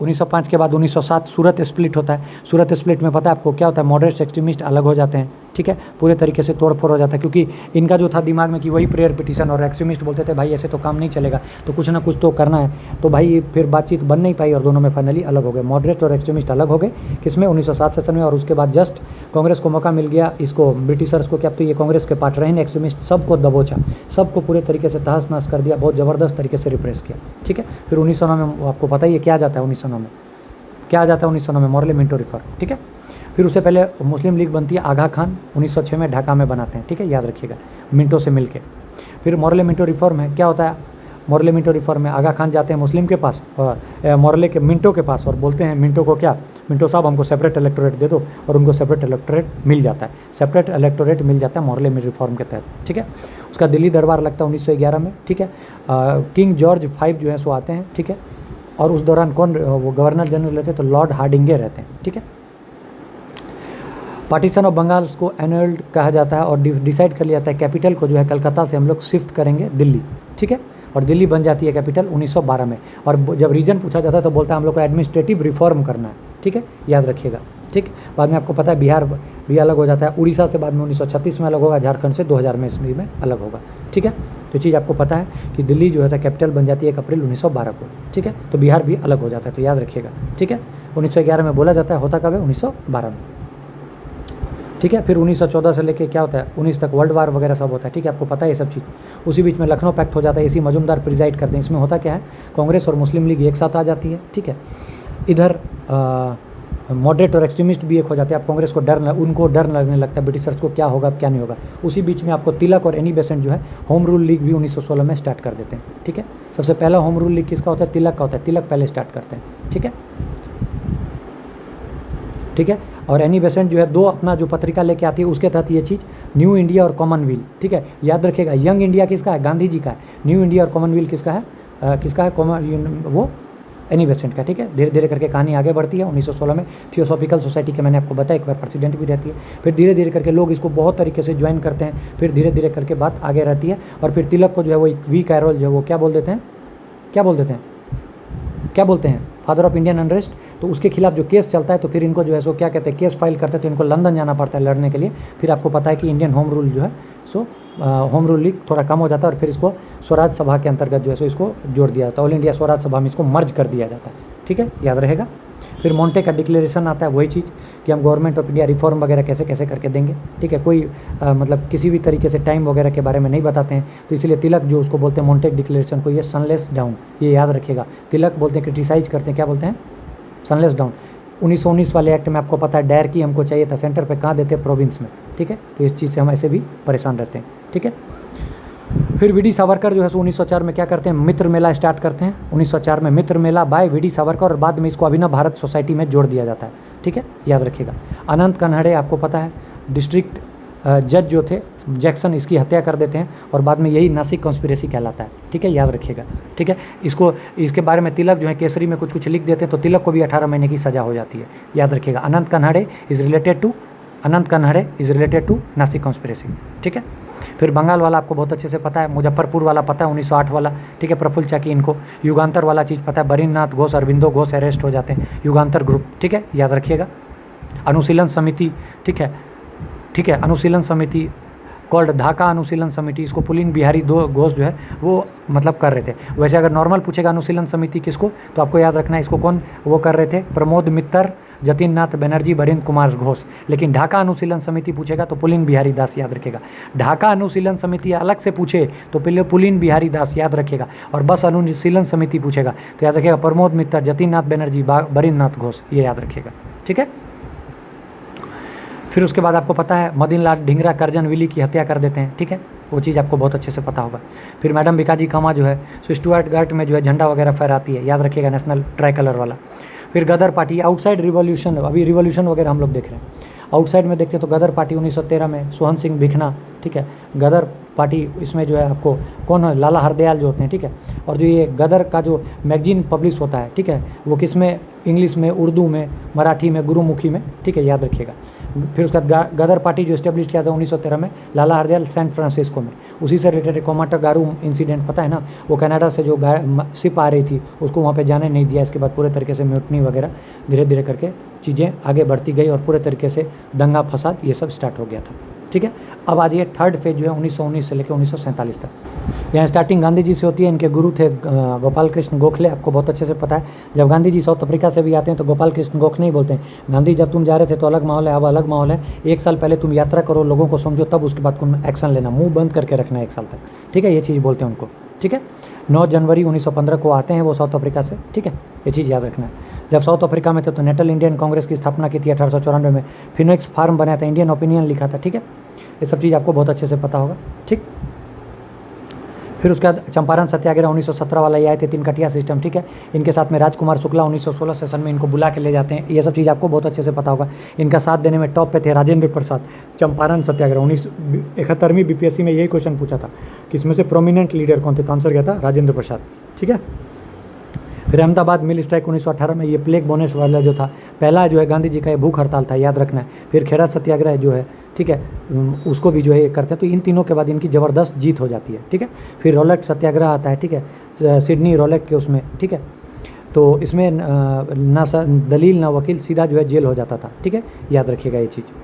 Speaker 1: 1905 के बाद 1907 सूरत स्प्लिट होता है। सूरत स्प्लिट में पता है आपको क्या होता है? मॉडरेट एक्सट्रीमिस्ट अलग हो जाते हैं, ठीक है, पूरे तरीके से तोड़ फोड़ हो जाता है, क्योंकि इनका जो था दिमाग में कि वही प्रेयर पिटीशन, और एक्सट्रीमिस्ट बोलते थे भाई ऐसे तो काम नहीं चलेगा, तो कुछ ना कुछ तो करना है। तो भाई फिर बातचीत बन नहीं पाई और दोनों में फाइनली अलग हो गए। मॉडरेट और एक्सट्रीमिस्ट अलग हो गए, किसमें? 1907 सेशन में। और उसके बाद जस्ट कांग्रेस को मौका मिल गया, इसको ब्रिटिशर्स को, क्या अब तो ये कांग्रेस के पार्ट रहे, एक्सट्रीमिस्ट सबको दबोचा, सबको पूरे तरीके से तहस नहस कर दिया, बहुत ज़बरदस्त तरीके से रिप्रेस किया, ठीक है। फिर 1909 में आपको पता ही है क्या जाता है, 1909 में क्या आ जाता है? 1909 में मॉर्ले मिंटो रिफॉर्म, ठीक है। फिर उससे पहले मुस्लिम लीग बनती है, आगा खान 1906 में ढाका में बनाते हैं, ठीक है, याद रखिएगा, मिंटो से मिलके। फिर मॉर्ले मिंटो रिफॉर्म है, क्या होता है? मॉर्ले मिंटो रिफॉर्म में आगा खान जाते हैं मुस्लिम के पास, और मॉर्ले के मिंटो के पास, और बोलते हैं मिंटो को, क्या, मिंटो साहब हमको सेपरेट इलेक्टोरेट दे दो, और उनको सेपरेट इलेक्टोरेट मिल जाता है, सेपरेट इलेक्टोरेट मिल जाता है मॉर्ले मिंटो रिफॉर्म के तहत, ठीक है। उसका दिल्ली दरबार लगता है 1911 में, ठीक है। किंग जॉर्ज 5 जो है सो आते हैं, ठीक है। और उस दौरान कौन वो गवर्नर जनरल रहते हैं? तो लॉर्ड हार्डिंगे रहते हैं, ठीक है। पार्टीशन ऑफ बंगाल को एनुअल्ड कहा जाता है, और डिसाइड कर लिया जाता है कैपिटल को जो है कलकत्ता से हम लोग शिफ्ट करेंगे दिल्ली, ठीक है। और दिल्ली बन जाती है कैपिटल 1912 में। और जब रीजन पूछा जाता है तो बोलता है हम लोग को एडमिनिस्ट्रेटिव रिफॉर्म करना है, ठीक है, याद रखिएगा, ठीक। बाद में आपको पता है बिहार भी अलग हो जाता है, उड़ीसा से बाद में 1936 में अलग होगा, झारखंड से 2000 में ईस्वी में अलग होगा, ठीक है। तो चीज़ आपको पता है कि दिल्ली जो है कैपिटल बन जाती है 1 अप्रैल 1912 को, ठीक है। तो बिहार भी अलग हो जाता है, तो याद रखिएगा, ठीक है। 1911 में बोला जाता है, होता कब है? 1912 में, ठीक है। फिर 1914 से लेके क्या होता है 19 तक वर्ल्ड वार वगैरह सब होता है, ठीक है, आपको पता है ये सब चीज़। उसी बीच में लखनऊ पैक्ट हो जाता है, इसी मजूमदार प्रिजाइड करते हैं। इसमें होता क्या है? कांग्रेस और मुस्लिम लीग एक साथ आ जाती है, ठीक है। इधर मॉडरेट और एक्सट्रीमिस्ट भी एक हो जाते हैं। आप कांग्रेस को उनको डर लगने लगता है ब्रिटिशर्स को, क्या होगा क्या नहीं होगा। उसी बीच में आपको तिलक और एनी बेसेंट जो है होम रूल लीग भी 1916 में स्टार्ट कर देते हैं, ठीक है। सबसे पहला होम रूल लीग किसका होता है? तिलक का होता है, तिलक पहले स्टार्ट करते हैं, ठीक है, ठीक है। और एनी बेसेंट जो है दो अपना जो पत्रिका लेके आती है उसके तहत ये चीज़, न्यू इंडिया और कॉमनवेल्थ, ठीक है, याद रखिएगा। यंग इंडिया किसका है? गांधी जी का है। न्यू इंडिया और कॉमनवेल्थ किसका है? वो एनी बेसेंट का, ठीक है। धीरे धीरे करके कहानी आगे बढ़ती है। 1916 में थियोसॉफिकल सोसाइटी के मैंने आपको बताया, एक बार प्रेसिडेंट भी रहती है। फिर धीरे धीरे करके लोग इसको बहुत तरीके से ज्वाइन करते हैं, फिर धीरे धीरे करके बात आगे रहती है। और फिर तिलक को जो है वो वी कैरोल जो है वो क्या बोल देते हैं, फादर ऑफ इंडियन अनरेस्ट। तो उसके खिलाफ जो केस चलता है तो फिर इनको जो है सो क्या कहते हैं, केस फाइल करते हैं, तो इनको लंदन जाना पड़ता है लड़ने के लिए। फिर आपको पता है कि इंडियन होम रूल जो है सो होम रूल लीग थोड़ा कम हो जाता है, और फिर इसको स्वराज सभा के अंतर्गत जो है सो इसको जोड़ दिया जाता है, ऑल इंडिया स्वराज सभा में इसको मर्ज कर दिया जाता है, ठीक है, याद रहेगा। फिर मोंटे का डिक्लेरेशन आता है, वही चीज़ कि हम गवर्नमेंट ऑफ इंडिया रिफॉर्म वगैरह कैसे कैसे करके देंगे, ठीक है। कोई मतलब किसी भी तरीके से टाइम वगैरह के बारे में नहीं बताते हैं, तो इसलिए तिलक जो उसको बोलते हैं मोंटे डिक्लेरेशन को, ये सनलेस डाउन, ये याद रखिएगा। तिलक बोलते हैं, क्रिटिसाइज करते हैं, क्या बोलते हैं? Sunless down. 1919 वाले एक्ट में आपको पता है डायर की हमको चाहिए था, सेंटर पे कहाँ देते हैं? प्रोविंस में, ठीक है। तो इस चीज़ से हम ऐसे भी परेशान रहते हैं, ठीक है। फिर वी डी सावरकर जो है 1904 में क्या करते हैं? मित्र मेला स्टार्ट करते हैं। 1904 में मित्र मेला बाय वी डी सावरकर, और बाद में इसको अभिनव भारत सोसाइटी में जोड़ दिया जाता है, ठीक है, याद रखिएगा। अनंत कन्हड़े आपको पता है डिस्ट्रिक्ट जज जो थे जैक्सन इसकी हत्या कर देते हैं और बाद में यही नासिक कॉन्स्पिरेसी कहलाता है, ठीक है, याद रखिएगा, ठीक है। इसके बारे में तिलक जो है केसरी में कुछ कुछ लिख देते हैं, तो तिलक को भी 18 महीने की सज़ा हो जाती है, याद रखिएगा। Anant Kanhare is related to Nashik conspiracy, ठीक है। फिर बंगाल वाला आपको बहुत अच्छे से पता है, मुजफ्फरपुर वाला पता है 1908 वाला, ठीक है, प्रफुल्ल चाकी इनको, युगांतर वाला चीज़ पता है, बरीन्द्रनाथ घोष अरविंदो घोष अरेस्ट हो जाते हैं, युगांतर ग्रुप, ठीक है, याद रखिएगा। अनुशीलन समिति, ठीक है, अनुशीलन समिति कॉल्ड ढाका अनुशीलन समिति, इसको पुलिन बिहारी घोष जो है वो मतलब कर रहे थे। वैसे अगर नॉर्मल पूछेगा अनुशीलन समिति किसको, तो आपको याद रखना है इसको कौन वो कर रहे थे, प्रमोद मित्तर, जतिन नाथ बनर्जी, बरिंद्र कुमार घोष। लेकिन ढाका अनुशीलन समिति पूछेगा तो पुलिन बिहारी दास, याद रखेगा। ढाका अनुशीलन समिति अलग से पूछे तो पहले पुलिन बिहारी दास याद रखेगा, और बस अनुशीलन समिति पूछेगा तो याद रखेगा प्रमोद मित्तर, जतिन नाथ बनर्जी, बरिंद्र नाथ घोष, ये याद रखेगा, ठीक है। फिर उसके बाद आपको पता है मदनलाल ढींगरा करजन विली की हत्या कर देते हैं, ठीक है, वो चीज़ आपको बहुत अच्छे से पता होगा। फिर मैडम भिकाजी कामा जो है सो स्टुअर्टगर्ट में जो है झंडा वगैरह फहराती है, याद रखिएगा, नेशनल ट्राई कलर वाला। फिर गदर पार्टी, आउटसाइड रिवॉल्यूशन, अभी रिवॉल्यूशन वगैरह हम लोग देख रहे हैं, आउटसाइड में देखते हैं तो गदर पार्टी 1913 में सोहन सिंह भिखना, ठीक है, गदर पार्टी, इसमें जो है आपको कौन है, लाला हरदयाल जो होते हैं, ठीक है। और जो ये गदर का जो मैगजीन पब्लिश होता है, ठीक है, वो किस में, इंग्लिश में, उर्दू में, मराठी में, गुरुमुखी में, ठीक है, याद रखिएगा। फिर उसके बाद गदर पार्टी जो इस्टेब्लिश किया था 1913 में लाला हरदयाल सैन फ्रांसिस्को में, उसी से रिलेटेड कोमाटागारू इंसिडेंट पता है ना, वो कनाडा से जो शिप आ रही थी उसको वहाँ पे जाने नहीं दिया। इसके बाद पूरे तरीके से म्यूटनी वगैरह धीरे धीरे करके चीज़ें आगे बढ़ती गई और पूरे तरीके से दंगा फसाद ये सब स्टार्ट हो गया था, ठीक है। अब आज ये थर्ड फेज जो है 1919 से लेकर 1947 तक, यहाँ स्टार्टिंग गांधी जी से होती है। इनके गुरु थे गोपाल कृष्ण गोखले, आपको बहुत अच्छे से पता है। जब गांधी जी साउथ अफ्रीका से भी आते हैं तो गोपाल कृष्ण गोखले ही बोलते हैं, गांधी जब तुम जा रहे थे तो अलग माहौल है, अब अलग माहौल है, 1 साल पहले तुम यात्रा करो, लोगों को समझो, तब उसके बाद तुम एक्शन लेना, मुंह बंद करके रखना है 1 साल तक, ठीक है, ये चीज़ बोलते हैं उनको, ठीक है। 9 जनवरी 1915 को आते हैं वो साउथ अफ्रीका से, ठीक है, ये चीज़ याद रखना है। जब साउथ अफ्रीका में थे तो नेशनल इंडियन कांग्रेस की स्थापना की थी 1894 में, फिनोक्स फार्म बनाया था, इंडियन ओपिनियन लिखा था, ठीक है, ये सब चीज़ आपको बहुत अच्छे से पता होगा, ठीक। फिर उसके बाद चंपारण सत्याग्रह 1917 वाला ये आए थे, 3 कटिया सिस्टम, ठीक है। इनके साथ में राजकुमार शुक्ला 1916 सेशन में इनको बुला के ले जाते हैं, ये सब चीज़ आपको बहुत अच्छे से पता होगा। इनका साथ देने में टॉप पे थे राजेंद्र प्रसाद। चंपारण सत्याग्रह 1971वीं बीपीएससी में यही क्वेश्चन पूछा था कि इसमें से प्रोमिनेंट लीडर कौन थे, तो आंसर क्या था, राजेंद्र प्रसाद, ठीक है। फिर अहमदाबाद मिल स्ट्राइक 1918 में, ये प्लेग बोनस वाला जो था पहला जो है गांधी जी का ये भूख हड़ताल था, याद रखना है। फिर खेड़ा सत्याग्रह जो है, ठीक है, उसको भी जो है ये करते हैं। तो इन तीनों के बाद इनकी ज़बरदस्त जीत हो जाती है, ठीक है। फिर रोलेट सत्याग्रह आता है, ठीक है, सिडनी रोलेट के उसमें, ठीक है। तो इसमें ना दलील ना वकील, सीधा जो है जेल हो जाता था, ठीक है, याद रखिएगा ये चीज़,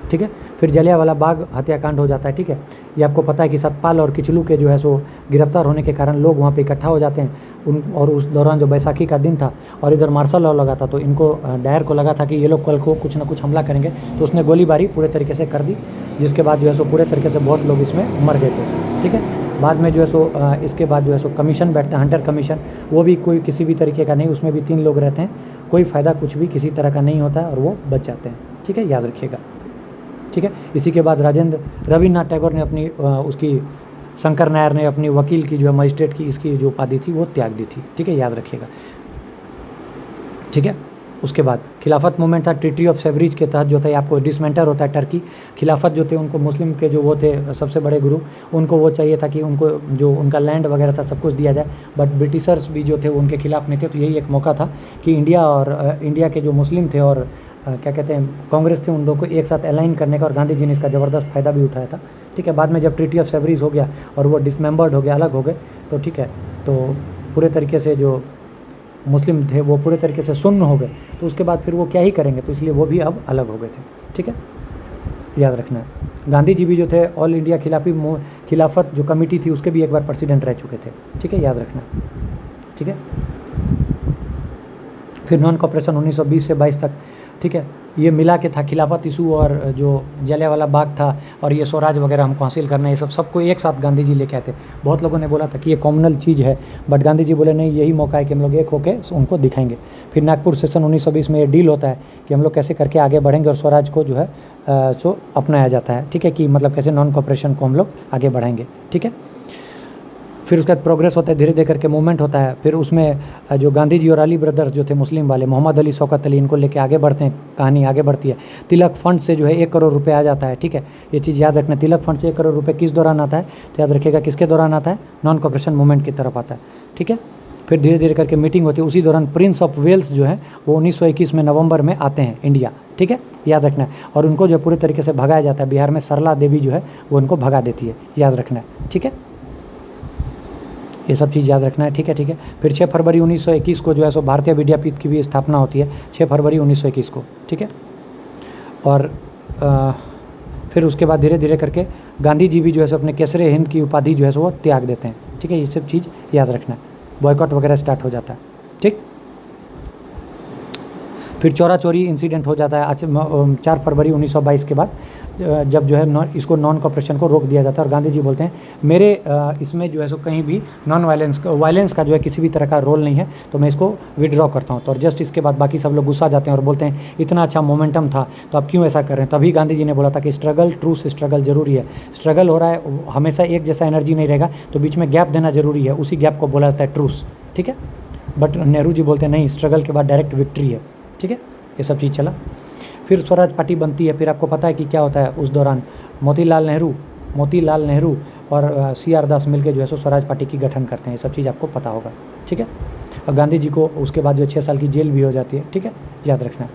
Speaker 1: ठीक है। फिर जलियांवाला बाग हत्याकांड हो जाता है, ठीक है। ये आपको पता है कि सतपाल और किचलू के जो है सो गिरफ्तार होने के कारण लोग वहाँ पे इकट्ठा हो जाते हैं और उस दौरान जो बैसाखी का दिन था और इधर मार्शल लॉ लगा था, तो इनको डायर को लगा था कि ये लोग कल को कुछ ना कुछ हमला करेंगे, तो उसने गोलीबारी पूरे तरीके से कर दी, जिसके बाद जो है सो पूरे तरीके से बहुत लोग इसमें मर गए थे, ठीक है। बाद में जो है सो इसके बाद जो है सो कमीशन बैठता है, हंटर कमीशन, वो भी कोई किसी भी तरीके का नहीं, उसमें भी 3 लोग रहते हैं, कोई फ़ायदा कुछ भी किसी तरह का नहीं होता है और वो बच जाते हैं, ठीक है, याद रखिएगा, ठीक है। इसी के बाद रविन्द्रनाथ टैगोर ने अपनी उसकी शंकर नायर ने अपनी वकील की जो है मजिस्ट्रेट की इसकी जो उपाधि थी वो त्याग दी थी, ठीक है, याद रखिएगा, ठीक है। उसके बाद खिलाफत मूवमेंट था, ट्रीटी ऑफ सेवरीज के तहत जो था आपको डिसमेंटर होता है टर्की। खिलाफत जो थे उनको मुस्लिम के जो वो थे सबसे बड़े गुरु, उनको वो चाहिए था कि उनको जो उनका लैंड वगैरह था सब कुछ दिया जाए, बट ब्रिटिशर्स भी जो थे उनके खिलाफ नहीं थे। तो यही एक मौका था कि इंडिया के जो मुस्लिम थे और क्या कहते हैं कांग्रेस थे, उन लोगों को एक साथ अलाइन करने का, और गांधी जी ने इसका ज़बरदस्त फ़ायदा भी उठाया था, ठीक है। बाद में जब ट्रीटी ऑफ सेवरीज हो गया और वो डिसमेंबर्ड हो गया, अलग हो गए, तो ठीक है, तो पूरे तरीके से जो मुस्लिम थे वो पूरे तरीके से सुन्न हो गए, तो उसके बाद फिर वो क्या ही करेंगे, तो इसलिए वो भी अब अलग हो गए थे, ठीक है, याद रखना है। गांधी जी भी जो थे ऑल इंडिया खिलाफत जो कमेटी थी उसके भी एक बार प्रेसिडेंट रह चुके थे, ठीक है, याद रखना, ठीक है। फिर नॉन कॉपरेशन 1920 से 22 तक, ठीक है, ये मिला के था खिलाफत इशू और जो जलियांवाला बाग था और ये स्वराज वगैरह हमको हासिल करना है, ये सबको एक साथ गांधी जी लेके आए थे। बहुत लोगों ने बोला था कि ये कॉमनल चीज़ है, बट गांधी जी बोले नहीं, यही मौका है कि हम लोग एक होकर उनको दिखाएंगे। फिर नागपुर सेशन 1920 में ये डील होता है कि हम लोग कैसे करके आगे बढ़ेंगे और स्वराज को जो है सो अपनाया जाता है, ठीक है, कि मतलब कैसे नॉन कॉपरेशन को हम लोग आगे बढ़ाएंगे, ठीक है। फिर उसके बाद प्रोग्रेस होता है, धीरे धीरे करके मूवमेंट होता है। फिर उसमें जो गांधी जी और अली ब्रदर्स जो थे मुस्लिम वाले, मोहम्मद अली, शौकत अली, इनको लेके आगे बढ़ते हैं, कहानी आगे बढ़ती है। तिलक फंड से जो है 1 करोड़ रुपये आ जाता है, ठीक है, ये चीज़ याद रखना। तिलक फंड से 1 करोड़ रुपये किस दौरान आता है, तो याद रखिएगा किसके दौरान आता है, नॉन कॉपरेशन मूवमेंट की तरफ आता है, ठीक है। फिर धीरे धीरे करके मीटिंग होती है, उसी दौरान प्रिंस ऑफ वेल्स जो है वो 1921 में नवंबर में आते हैं इंडिया, ठीक है, याद रखना है। और उनको जो पूरे तरीके से भगाया जाता है, बिहार में सरला देवी जो है वो उनको भगा देती है, याद रखना है, ठीक है, ये सब चीज़ याद रखना है, ठीक है, ठीक है। फिर 6 फरवरी 1921 को जो है सो भारतीय विद्यापीठ की भी स्थापना होती है, 6 फरवरी 1921 को, ठीक है। और फिर उसके बाद धीरे धीरे करके गांधी जी भी जो है सो अपने केसरे हिंद की उपाधि जो है सो वो त्याग देते हैं, ठीक है, ये सब चीज़ याद रखना है। बॉयकॉट वगैरह स्टार्ट हो जाता है, ठीक। फिर चोरा चोरी इंसिडेंट हो जाता है 4 फरवरी 1922 के बाद, जब जो है इसको नॉन कॉपरेशन को रोक दिया जाता है। और गांधी जी बोलते हैं मेरे इसमें जो है सो कहीं भी नॉन वायलेंस का जो है किसी भी तरह का रोल नहीं है, तो मैं इसको विड्रॉ करता हूँ। तो और जस्ट इसके बाद बाकी सब लोग गुस्सा जाते हैं और बोलते हैं इतना अच्छा मोमेंटम था तो आप क्यों ऐसा कर रहे हैं। तभी गांधी जी ने बोला था कि स्ट्रगल, ट्रूथ स्ट्रगल जरूरी है। स्ट्रगल हो रहा है, हमेशा एक जैसा एनर्जी नहीं रहेगा, तो बीच में गैप देना जरूरी है, उसी गैप को बोला जाता है ट्रूथ, ठीक है। बट नेहरू जी बोलते हैं नहीं, स्ट्रगल के बाद डायरेक्ट विक्ट्री है, ठीक है, ये सब चीज़ चला। फिर स्वराज पार्टी बनती है। फिर आपको पता है कि क्या होता है उस दौरान, मोतीलाल नेहरू और CR दास मिलकर जो है सो स्वराज पार्टी की गठन करते हैं, ये सब चीज़ आपको पता होगा, ठीक है। और गांधी जी को उसके बाद जो 6 साल की जेल भी हो जाती है, ठीक है, याद रखना।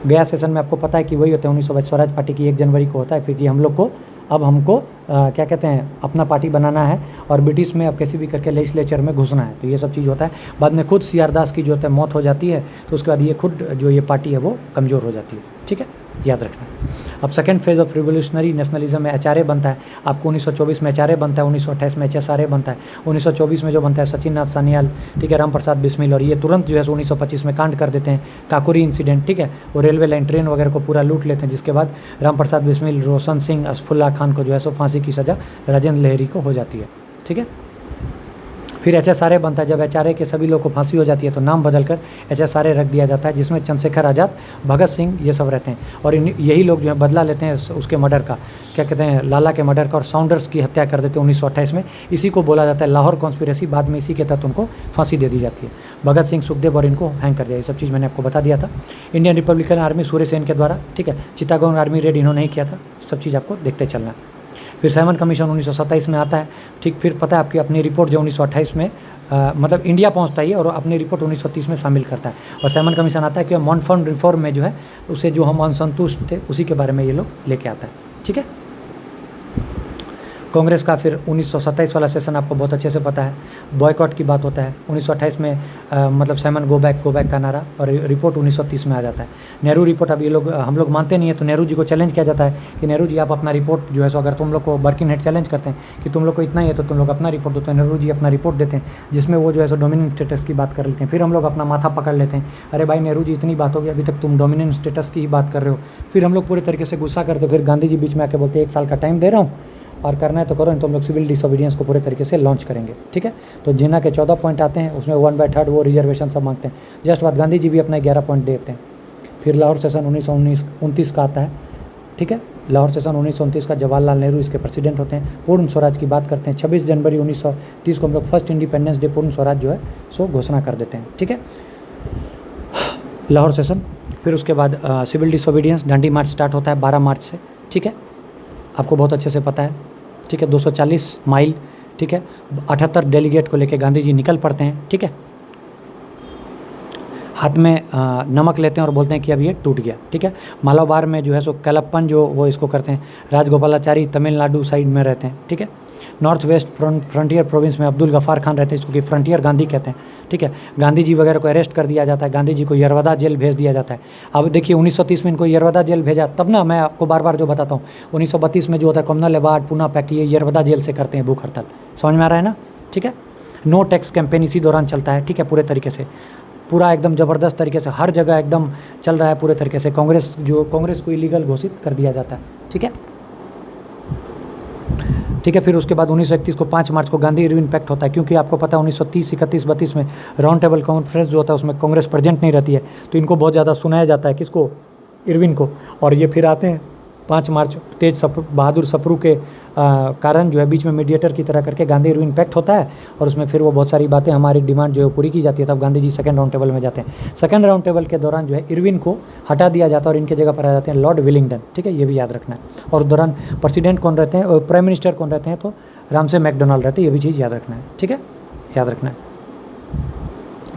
Speaker 1: गया सेशन में आपको पता है कि वही होता है 1922 स्वराज पार्टी की 1 जनवरी को होता है। फिर कि हमको क्या कहते हैं, अपना पार्टी बनाना है और ब्रिटिश में अब कैसे भी करके लेजिस्लेचर में घुसना है, तो ये सब चीज़ होता है। बाद में खुद CR दास की जो है मौत हो जाती है, तो उसके बाद ये खुद जो ये पार्टी है वो कमज़ोर हो जाती है, ठीक है, याद रखना। अब second phase of revolutionary nationalism में HRA बनता है आपको 1924 में, HRA बनता है 1928 में HSRA बनता है, 1924 में जो बनता है सचिन नाथ सान्याल, ठीक है, राम प्रसाद बिस्मिल, और ये तुरंत जो है 1925 में कांड कर देते हैं, काकोरी इंसिडेंट, ठीक है, वो रेलवे लाइन ट्रेन वगैरह को पूरा लूट लेते हैं, जिसके बाद राम प्रसाद बिस्मिल, रोशन सिंह, असफुल्ला खान को जो है सो फांसी की सज़ा राजेंद्र लहरी को हो जाती है, ठीक है। फिर HSRA बनता है। जब HRA के सभी लोगों को फांसी हो जाती है तो नाम बदलकर HSRA रख दिया जाता है, जिसमें चंद्रशेखर आज़ाद, भगत सिंह ये सब रहते हैं। और यही लोग जो है बदला लेते हैं उसके मर्डर का, क्या कहते हैं, लाला के मर्डर का, और साउंडर्स की हत्या कर देते हैं 1928 में। इसी को बोला जाता है लाहौर कॉन्स्पिरेसी। बाद में इसी के तहत उनको फांसी दे दी जाती है, भगत सिंह, सुखदेव, और इनको हैंग कर दिया। ये सब चीज़ मैंने आपको बता दिया था। Indian Republican army Surya Sen के द्वारा, ठीक है, चित्तागोंग आर्मी रेड इन्होंने ही किया था। सब चीज़ आपको देखते चलना है। फिर साइमन कमीशन 1927 में आता है, ठीक। फिर पता है आपकी अपनी रिपोर्ट जो 1928 में मतलब इंडिया पहुंचता है और अपनी रिपोर्ट 1930 में शामिल करता है। और साइमन कमीशन आता है कि मॉनफोन रिफॉर्म में जो है उसे जो हम असंतुष्ट थे उसी के बारे में ये लोग लेके आता है, ठीक है। कांग्रेस का फिर 1927 वाला सेशन आपको बहुत अच्छे से पता है, बॉयकॉट की बात होता है। 1928 में मतलब साइमन गो बैक का नारा, और रिपोर्ट 1930 में आ जाता है। नेहरू रिपोर्ट अब ये लोग हम लोग मानते नहीं है, तो नेहरू जी को चैलेंज किया जाता है कि नेहरू जी आप अपना रिपोर्ट जो है सो, अगर तुम लोग को बर्किनहेड चैलेंज करते हैं कि तुम लोग को इतना ही है तो तुम लोग अपना रिपोर्ट दो, तो नेहरू जी अपना रिपोर्ट देते हैं जिसमें वो जो है सो डोमिनेंट स्टेटस की बात कर लेते हैं। फिर हम लोग अपना माथा पकड़ लेते हैं, अरे भाई नेहरू जी इतनी बात होगी, अभी तक तुम डोमिनेंट स्टेटस की ही बात कर रहे हो। फिर हम लोग पूरे तरीके से गुस्सा करते, फिर गांधी जी बीच में आके बोलते 1 साल का टाइम दे रहा हूँ और करना है तो करो, नहीं तो हम लोग सिविल डिसोबीडियंस को पूरे तरीके से लॉन्च करेंगे, ठीक है। तो जिन्ना के 14 पॉइंट आते हैं, उसमें 1/3 वो रिजर्वेशन सब मांगते हैं। जस्ट बाद गांधी जी भी अपना 11 पॉइंट देते हैं। फिर लाहौर सेशन 1929 का आता है, ठीक है। लाहौर सेशन 1929 का, जवाहरलाल नेहरू इसके प्रेसिडेंट होते हैं। पूर्ण स्वराज की बात करते हैं। 26 जनवरी 1930 को हम लोग फर्स्ट इंडिपेंडेंस डे पूर्ण स्वराज जो है सो घोषणा कर देते हैं, ठीक है, लाहौर सेशन। फिर उसके बाद सिविल डिसोबीडियंस, दांडी मार्च स्टार्ट होता है 12 मार्च से, ठीक है, आपको बहुत अच्छे से पता है, ठीक है। 240 माइल, ठीक है, 78 डेलीगेट को लेके गांधी जी निकल पड़ते हैं, ठीक है। हाथ में नमक लेते हैं और बोलते हैं कि अब ये टूट गया, ठीक है। मालाबार में जो है सो कलप्पन जो वो इसको करते हैं। राजगोपालाचारी तमिलनाडु साइड में रहते हैं, ठीक है। नॉर्थ वेस्ट फ्रंटियर प्रोविंस में अब्दुल गफ़ार खान रहते हैं, इसको कि फ्रंटियर गांधी कहते हैं, ठीक है। गांधी जी वगैरह को अरेस्ट कर दिया जाता है, गांधी जी को यरवदा जेल भेज दिया जाता है। अब देखिए 1930 में इनको यरवदा जेल भेजा, तब ना मैं आपको बार बार जो बताता हूँ 1932 में जो होता है कम्युनल अवार्ड, पूना पैक्ट, ये यरवदा जेल से करते हैं भूख हड़ताल। समझ में आ रहा है ना, ठीक है। नो टैक्स कैंपेन इसी दौरान चलता है, ठीक है, पूरे तरीके से, पूरा एकदम ज़बरदस्त तरीके से हर जगह एकदम चल रहा है पूरे तरीके से। कांग्रेस को इलीगल घोषित कर दिया जाता है, ठीक है, ठीक है। फिर उसके बाद 1931 को 5 मार्च को गांधी इरविन पैक्ट होता है, क्योंकि आपको पता है 1930, 31, 32 में राउंड टेबल कॉन्फ्रेंस जो होता है उसमें कांग्रेस प्रेजेंट नहीं रहती है, तो इनको बहुत ज़्यादा सुनाया जाता है, किसको, इरविन को। और ये फिर आते हैं 5 मार्च बहादुर सप्रू के कारण जो है बीच में मीडिएटर की तरह करके गांधी इरविन पैक्ट होता है और उसमें फिर वो बहुत सारी बातें हमारी डिमांड जो है पूरी की जाती है। तब Gandhi ji second round table में जाते हैं। सेकंड राउंड टेबल के दौरान जो है इरविन को हटा दिया जाता है और इनके जगह पर आ जाते हैं लॉर्ड विलिंगटन, ठीक है, ये भी याद रखना है। और दौरान प्रेसिडेंट कौन रहते हैं और प्राइम मिनिस्टर कौन रहते हैं, तो रामसे मैकडोनाल्ड रहते हैं, ये भी चीज़ याद रखना है, ठीक है, याद रखना है।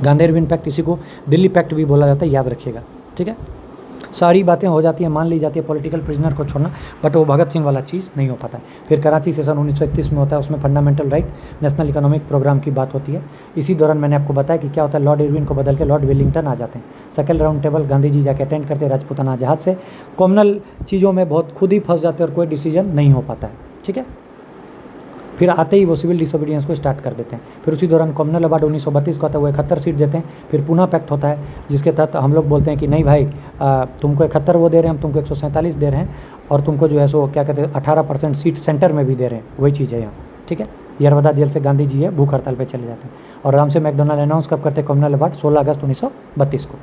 Speaker 1: गांधी इरविन पैक्ट, इसी को दिल्ली पैक्ट भी बोला जाता है, याद रखिएगा, ठीक है। सारी बातें हो जाती हैं, मान ली जाती है पॉलिटिकल प्रिजनर को छोड़ना, बट वो भगत सिंह वाला चीज़ नहीं हो पाता है। फिर कराची सेशन 1931 में होता है, उसमें fundamental right national economic programme की बात होती है। इसी दौरान मैंने आपको बताया कि क्या होता है, लॉर्ड इरविन को बदल के लॉर्ड विलिंगटन आ जाते हैं। Second round table Gandhi ji जाके अटेंड करते हैं राजपूताना जहाज से। कॉमनल चीज़ों में बहुत खुद ही फंस जाते हैं और कोई डिसीजन नहीं हो पाता है, ठीक है। फिर आते ही वो सिविल डिसोबीडियंस को स्टार्ट कर देते हैं। फिर उसी दौरान कॉमनल अवार्ड 1932 को आता है, वो 71 सीट देते हैं। फिर पुनः पैक्ट होता है, जिसके तहत हम लोग बोलते हैं कि नहीं भाई, तुमको 71 वो दे रहे हैं, हम तुमको 147 दे रहे हैं, और तुमको जो है सो क्या कहते हैं 18% सीट सेंटर में भी दे रहे हैं, वही चीज़ है यहाँ, ठीक है। यरवदा जेल से गांधी जी है भूख हड़ताल पर चले जाते हैं। और रामसे मैकडोनाल्ड अनाउंस कब करते हैं कॉमनल अवार्ड, 16 अगस्त 1932 को,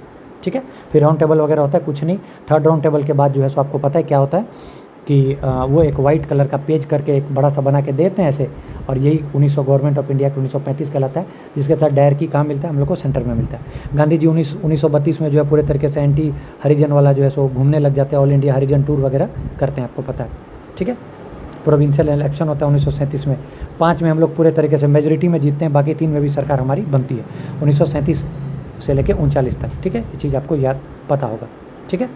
Speaker 1: ठीक है। फिर राउंड टेबल वगैरह होता है, कुछ नहीं। थर्ड राउंड टेबल के बाद जो है सो आपको पता है क्या होता है कि वो एक वाइट कलर का पेज करके एक बड़ा सा बना के देते हैं ऐसे, और यही 1900 गवर्नमेंट ऑफ इंडिया 1935 कहलाता है, जिसके तहत डायरकी कहाँ मिलता है, हम लोग को सेंटर में मिलता है। गांधी जी 1932 में जो है पूरे तरीके से एंटी हरिजन वाला जो है सो घूमने लग जाते हैं, ऑल इंडिया हरिजन टूर वगैरह करते हैं, आपको पता है, ठीक है। प्रोविंशियल इलेक्शन होता है 1937 में, 5 में हम लोग पूरे तरीके से मेजोरिटी में जीतते हैं, बाकी 3 में भी सरकार हमारी बनती है 1937 से लेकर 39 तक, ठीक है। ये चीज़ आपको याद पता होगा, ठीक है,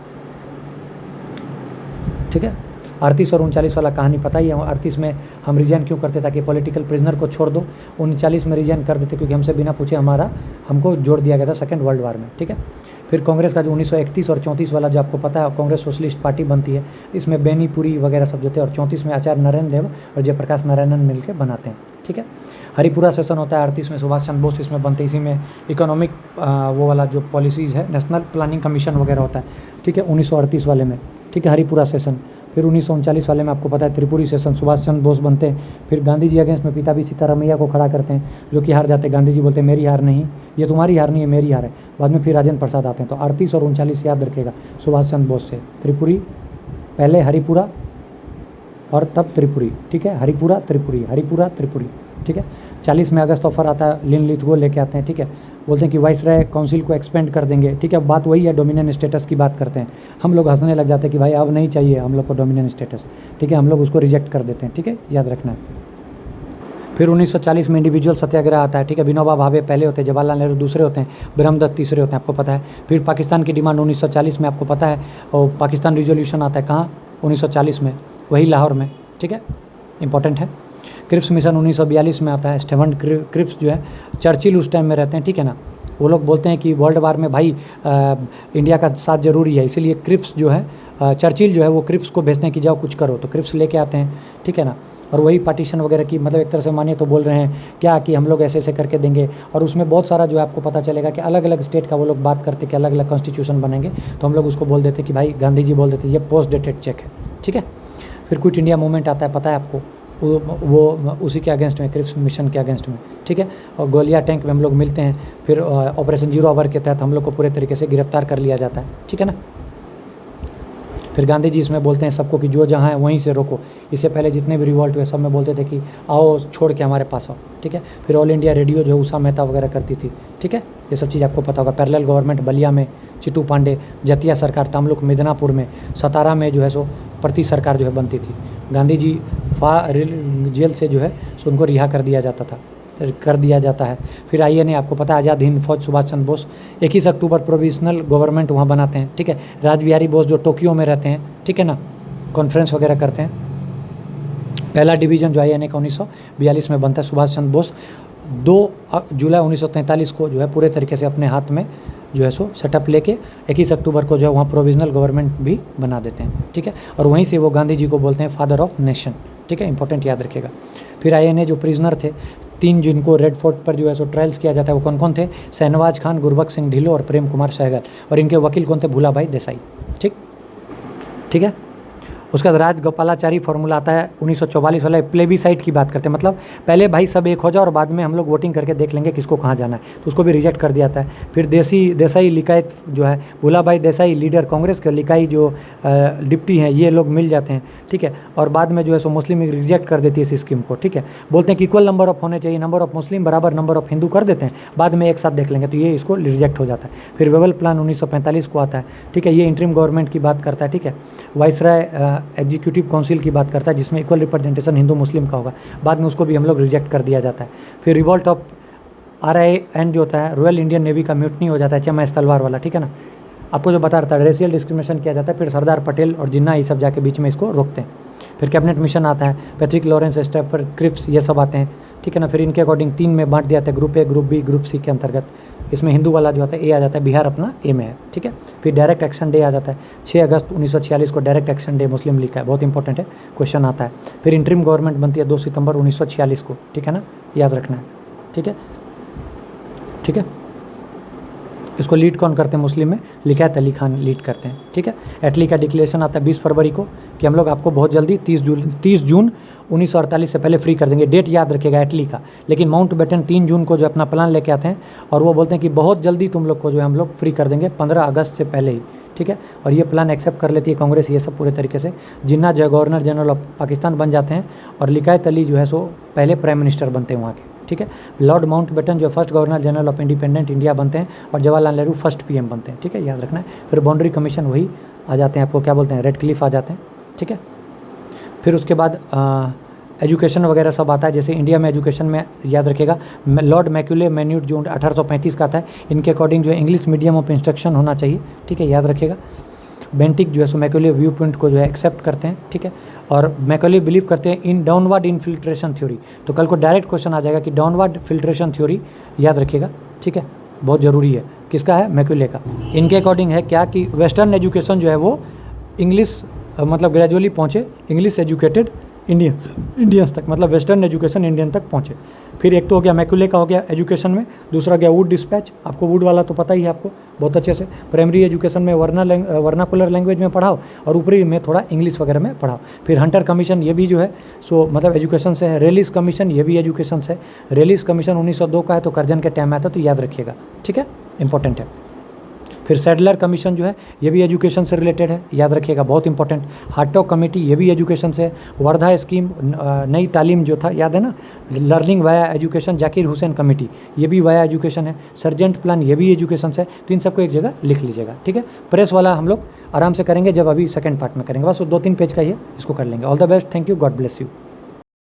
Speaker 1: ठीक है। 38 और 39 वाला कहानी पता ही है। 38 में हम रिजाइन क्यों करते, ताकि पॉलिटिकल प्रिजनर को छोड़ दो। 39 में रिजाइन कर देते क्योंकि हमसे बिना पूछे हमको जोड़ दिया गया था सेकंड वर्ल्ड वार में, ठीक है। फिर कांग्रेस का जो 1931 और 34 वाला जो आपको पता है, कांग्रेस सोशलिस्ट पार्टी बनती है, इसमें बेनीपुरी वगैरह सब जो थे, और 34 में आचार्य नारायण देव और जयप्रकाश नारायणन मिलकर बनाते हैं, ठीक है। हरिपुरा सेशन होता है 38 में, सुभाष चंद्र बोस इसमें बनते हैं। इसी में इकोनॉमिक वो वाला जो पॉलिसीज़ है, नेशनल प्लानिंग कमीशन वगैरह होता है, ठीक है, 1938 वाले में, ठीक है, हरिपुरा सेशन। फिर 1939 वाले में आपको पता है त्रिपुरी सेशन, सुभाष चंद्र बोस बनते हैं। फिर गांधी जी अगेंस्ट में पिताजी सीतारामैया को खड़ा करते हैं, जो कि हार जाते हैं। गांधी जी बोलते हैं मेरी हार नहीं, ये तुम्हारी हार नहीं है, मेरी हार है। बाद में फिर राजेंद्र प्रसाद आते हैं। तो 38 और 39 याद रखेगा सुभाष चंद्र बोस से। त्रिपुरी पहले, हरिपुरा और तब त्रिपुरी, ठीक है, हरिपुरा त्रिपुरी, हरिपुरा त्रिपुरी, ठीक है। 40 में अगस्त ऑफर आता है, लिन लिथगो लेके आते हैं, ठीक है। बोलते हैं कि वाइसराय काउंसिल को एक्सपेंड कर देंगे, ठीक है। बात वही है, डोमिनियन स्टेटस की बात करते हैं। हम लोग हंसने लग जाते हैं कि भाई अब नहीं चाहिए हम लोग को डोमिनियन स्टेटस, ठीक है, हम लोग उसको रिजेक्ट कर देते हैं, ठीक है, याद रखना है। फिर 1940 में इंडिविजुअल सत्याग्रह आता है, ठीक है। विनोबा भावे पहले होते हैं, जवाहरलाल नेहरू दूसरे होते हैं, ब्रह्मदत्त तीसरे होते हैं, आपको पता है। फिर पाकिस्तान की डिमांड 1940 में आपको पता है, और पाकिस्तान रिजोल्यूशन आता है कहाँ, 1940 में, वही लाहौर में, ठीक है, इंपॉर्टेंट है। क्रिप्स मिशन 1942 में आता है। स्टेवन क्रिप्स जो है, चर्चिल उस टाइम में रहते हैं, ठीक है ना। वो लोग बोलते हैं कि वर्ल्ड वार में भाई इंडिया का साथ ज़रूरी है, इसीलिए क्रिप्स जो है चर्चिल जो है वो क्रिप्स को भेजते हैं कि जाओ कुछ करो, तो क्रिप्स लेके आते हैं, ठीक है ना। और वही पार्टीशन वगैरह की, मतलब एक तरह से मानिए तो बोल रहे हैं क्या कि हम लोग ऐसे ऐसे करके देंगे। और उसमें बहुत सारा जो है आपको पता चलेगा कि अलग अलग स्टेट का वो लोग बात करते कि अलग अलग कॉन्स्टिट्यूशन बनेंगे, तो हम लोग उसको बोल देते कि भाई, गांधी जी बोल देते ये पोस्ट डेटेड चेक है, ठीक है। फिर क्विट इंडिया मूवमेंट आता है, पता है आपको, वो उसी के अगेंस्ट में, क्रिप्स मिशन के अगेंस्ट में, ठीक है। और गोलिया टैंक में हम लोग मिलते हैं। फिर ऑपरेशन जीरो आवर के तहत हम लोग को पूरे तरीके से गिरफ्तार कर लिया जाता है, ठीक है ना। फिर गांधी जी इसमें बोलते हैं सबको कि जो जहाँ है वहीं से रोको। इससे पहले जितने भी रिवॉल्ट हुए सब में बोलते थे कि आओ छोड़ के हमारे पास आओ, ठीक है। फिर ऑल इंडिया रेडियो जो उषा मेहता वगैरह करती थी, ठीक है, ये सब चीज़ आपको पता होगा। पैरेलल गवर्नमेंट बलिया में चिट्टू पांडे, जतिया सरकार तमलुक मिदनापुर में, सतारा में जो है सो प्रति सरकार जो है बनती थी। गांधी जी जेल से जो है सो उनको रिहा कर दिया जाता है। फिर INA आपको पता है, आज़ाद हिंद फौज, सुभाष चंद्र बोस 21 अक्टूबर प्रोविजनल गवर्नमेंट वहाँ बनाते हैं, ठीक है। राज बिहारी बोस जो टोक्यो में रहते हैं, ठीक है ना, कॉन्फ्रेंस वगैरह करते हैं। पहला डिवीज़न जो INA का 1942 में बनता है। सुभाष चंद्र बोस 2 जुलाई 1943 को जो है पूरे तरीके से अपने हाथ में जो है सो सेटअप लेके 21 अक्टूबर को जो है वहाँ प्रोविजनल गवर्नमेंट भी बना देते हैं, ठीक है। और वहीं से वो गांधी जी को बोलते हैं फादर ऑफ नेशन, ठीक है, इंपॉर्टेंट याद रखिएगा। फिर INA जो प्रिजनर थे 3 जिनको रेड फोर्ट पर जो है सो ट्रायल्स किया जाता है, वो कौन कौन थे, शहनवाज खान, गुरबख्श सिंह ढिल्लो और प्रेम कुमार सहगल। और इनके वकील कौन थे, भूलाभाई देसाई, ठीक है। उसके बाद राजगोपालाचारी फॉर्मूला आता है 1944 वाला, प्लेबीसाइट की बात करते हैं, मतलब पहले भाई सब एक हो जाओ और बाद में हम लोग वोटिंग करके देख लेंगे किसको कहाँ जाना है, तो उसको भी रिजेक्ट कर दिया जाता है। फिर देसाई लिकायत जो है, भूलाभाई देसाई लीडर कांग्रेस के, लिकाई जो डिप्टी हैं, ये लोग मिल जाते हैं, ठीक है। और बाद में जो है सो मुस्लिम लीग रिजेक्ट कर देती है इस स्कीम को, ठीक है। बोलते हैं कि इक्वल नंबर ऑफ होने चाहिए, नंबर ऑफ मुस्लिम बराबर नंबर ऑफ हिंदू कर देते हैं, बाद में एक साथ देख लेंगे, तो ये इसको रिजेक्ट हो जाता है। फिर वेबल प्लान 1945 को आता है, ठीक है। ये इंटरिम गवर्नमेंट की बात करता है, ठीक है। वाइसराय एग्जीक्यूटिव काउंसिल की बात करता है, जिसमें इक्वल रिप्रेजेंटेशन हिंदू मुस्लिम का होगा, बाद में उसको भी हम लोग रिजेक्ट कर दिया जाता है। फिर रिवॉल्ट ऑफ RIN जो होता है, रॉयल इंडियन नेवी का म्यूटनी हो जाता है, HMS तलवार वाला, ठीक है ना। आपको जो बता रहा था, रेशियल डिस्क्रिमिनेशन किया जाता है। फिर सरदार पटेल और जिन्ना ये सब जाके बीच में इसको रोकते हैं। फिर कैबिनेट मिशन आता है, पैट्रिक लॉरेंस, स्टेफर्ड क्रिप्स, ये सब आते हैं, ठीक है ना। फिर इनके अकॉर्डिंग 3 में बांट दिया जाता है, group A, group B, group C के अंतर्गत। इसमें हिंदू वाला जो आता है A आ जाता है, बिहार अपना A में है, ठीक है। फिर डायरेक्ट एक्शन डे आ जाता है, 6 अगस्त 1946 को डायरेक्ट एक्शन डे मुस्लिम लीग का है, बहुत इंपॉर्टेंट है, क्वेश्चन आता है। फिर इंटरिम गवर्नमेंट बनती है 2 सितंबर 1946 को, ठीक है ना, याद रखना है, ठीक है, ठीक है। इसको लीड कौन करते हैं मुस्लिम में? लियाकत अली खान लीड करते हैं, ठीक है। एटली का डिक्लेरेशन आता है 20 फरवरी को कि हम लोग आपको बहुत जल्दी 30 जून 1948 से पहले फ्री कर देंगे। डेट याद रखिएगा एटली का। लेकिन माउंटबेटन 3 जून को जो अपना प्लान लेके आते हैं और वो बोलते हैं कि बहुत जल्दी तुम लोग को जो है हम लोग फ्री कर देंगे 15 अगस्त से पहले ही, ठीक है। और ये प्लान एक्सेप्ट कर लेती है कांग्रेस, ये सब पूरे तरीके से। जिन्ना जो गवर्नर जनरल ऑफ पाकिस्तान बन जाते हैं और लियाकत अली जो है सो पहले प्राइम मिनिस्टर बनते हैं वहाँ के, ठीक है। लॉर्ड माउंटबेटन जो first governor general of independent India बनते हैं और जवाहरलाल नेहरू फर्स्ट PM बनते हैं, ठीक है, याद रखना है। फिर बाउंड्री कमीशन वही आ जाते हैं, आपको क्या बोलते हैं, रेडक्लिफ आ जाते हैं, ठीक है। फिर उसके बाद एजुकेशन वगैरह सब आता है। जैसे इंडिया में एजुकेशन में याद रखिएगा लॉर्ड मैक्यूले मैन्यूट जो 1835 का आता है, इनके अकॉर्डिंग जो है इंग्लिश मीडियम ऑफ इंस्ट्रक्शन होना चाहिए, ठीक है, याद रखिएगा। बेंटिक जो है सो मैक्यूले व्यू पॉइंट को जो है एक्सेप्ट करते हैं, ठीक है। और मैक्यूले बिलीव करते हैं इन डाउनवर्ड इनफिल्ट्रेशन थ्योरी। तो कल को डायरेक्ट क्वेश्चन आ जाएगा कि डाउनवर्ड फिल्ट्रेशन थ्योरी याद रखिएगा, ठीक है, बहुत ज़रूरी है। किसका है? मैक्यूले का। इनके अकॉर्डिंग है क्या कि वेस्टर्न एजुकेशन जो है वो इंग्लिश मतलब ग्रेजुअली पहुँचे इंग्लिश एजुकेटेड इंडियंस तक, मतलब वेस्टर्न एजुकेशन इंडियन तक पहुँचे। फिर एक तो हो गया मैक्यूले का, हो गया एजुकेशन में। दूसरा गया वुड डिस्पैच, आपको वुड वाला तो पता ही है आपको बहुत अच्छे से। प्राइमरी एजुकेशन में वर्नाकुलर लैंग्वेज में पढ़ाओ और ऊपरी में थोड़ा इंग्लिश वगैरह में पढ़ाओ। फिर हंटर कमीशन, ये भी जो है सो मतलब एजुकेशन से है। रेलिस कमीशन, ये भी एजुकेशन से है। रेलिस कमीशन 1902 का है, तो करजन के टाइम में आता, तो याद रखिएगा, ठीक है, इंपॉर्टेंट है। फिर सैडलर कमीशन जो है ये भी एजुकेशन से रिलेटेड है, याद रखिएगा, बहुत इंपॉर्टेंट। हार्टॉग कमेटी, ये भी एजुकेशन से है। वर्धा स्कीम, नई तालीम जो था, याद है ना, learning via education, Zakir Hussain committee, ये भी वाया एजुकेशन है। सर्जेंट प्लान, ये भी एजुकेशन से है। तो इन सबको एक जगह लिख लीजिएगा, ठीक है। प्रेस वाला हम लोग आराम से करेंगे जब अभी सेकंड पार्ट में करेंगे, बस वो 2-3 पेज का ही है, इसको कर लेंगे। All the best, thank you, God bless you.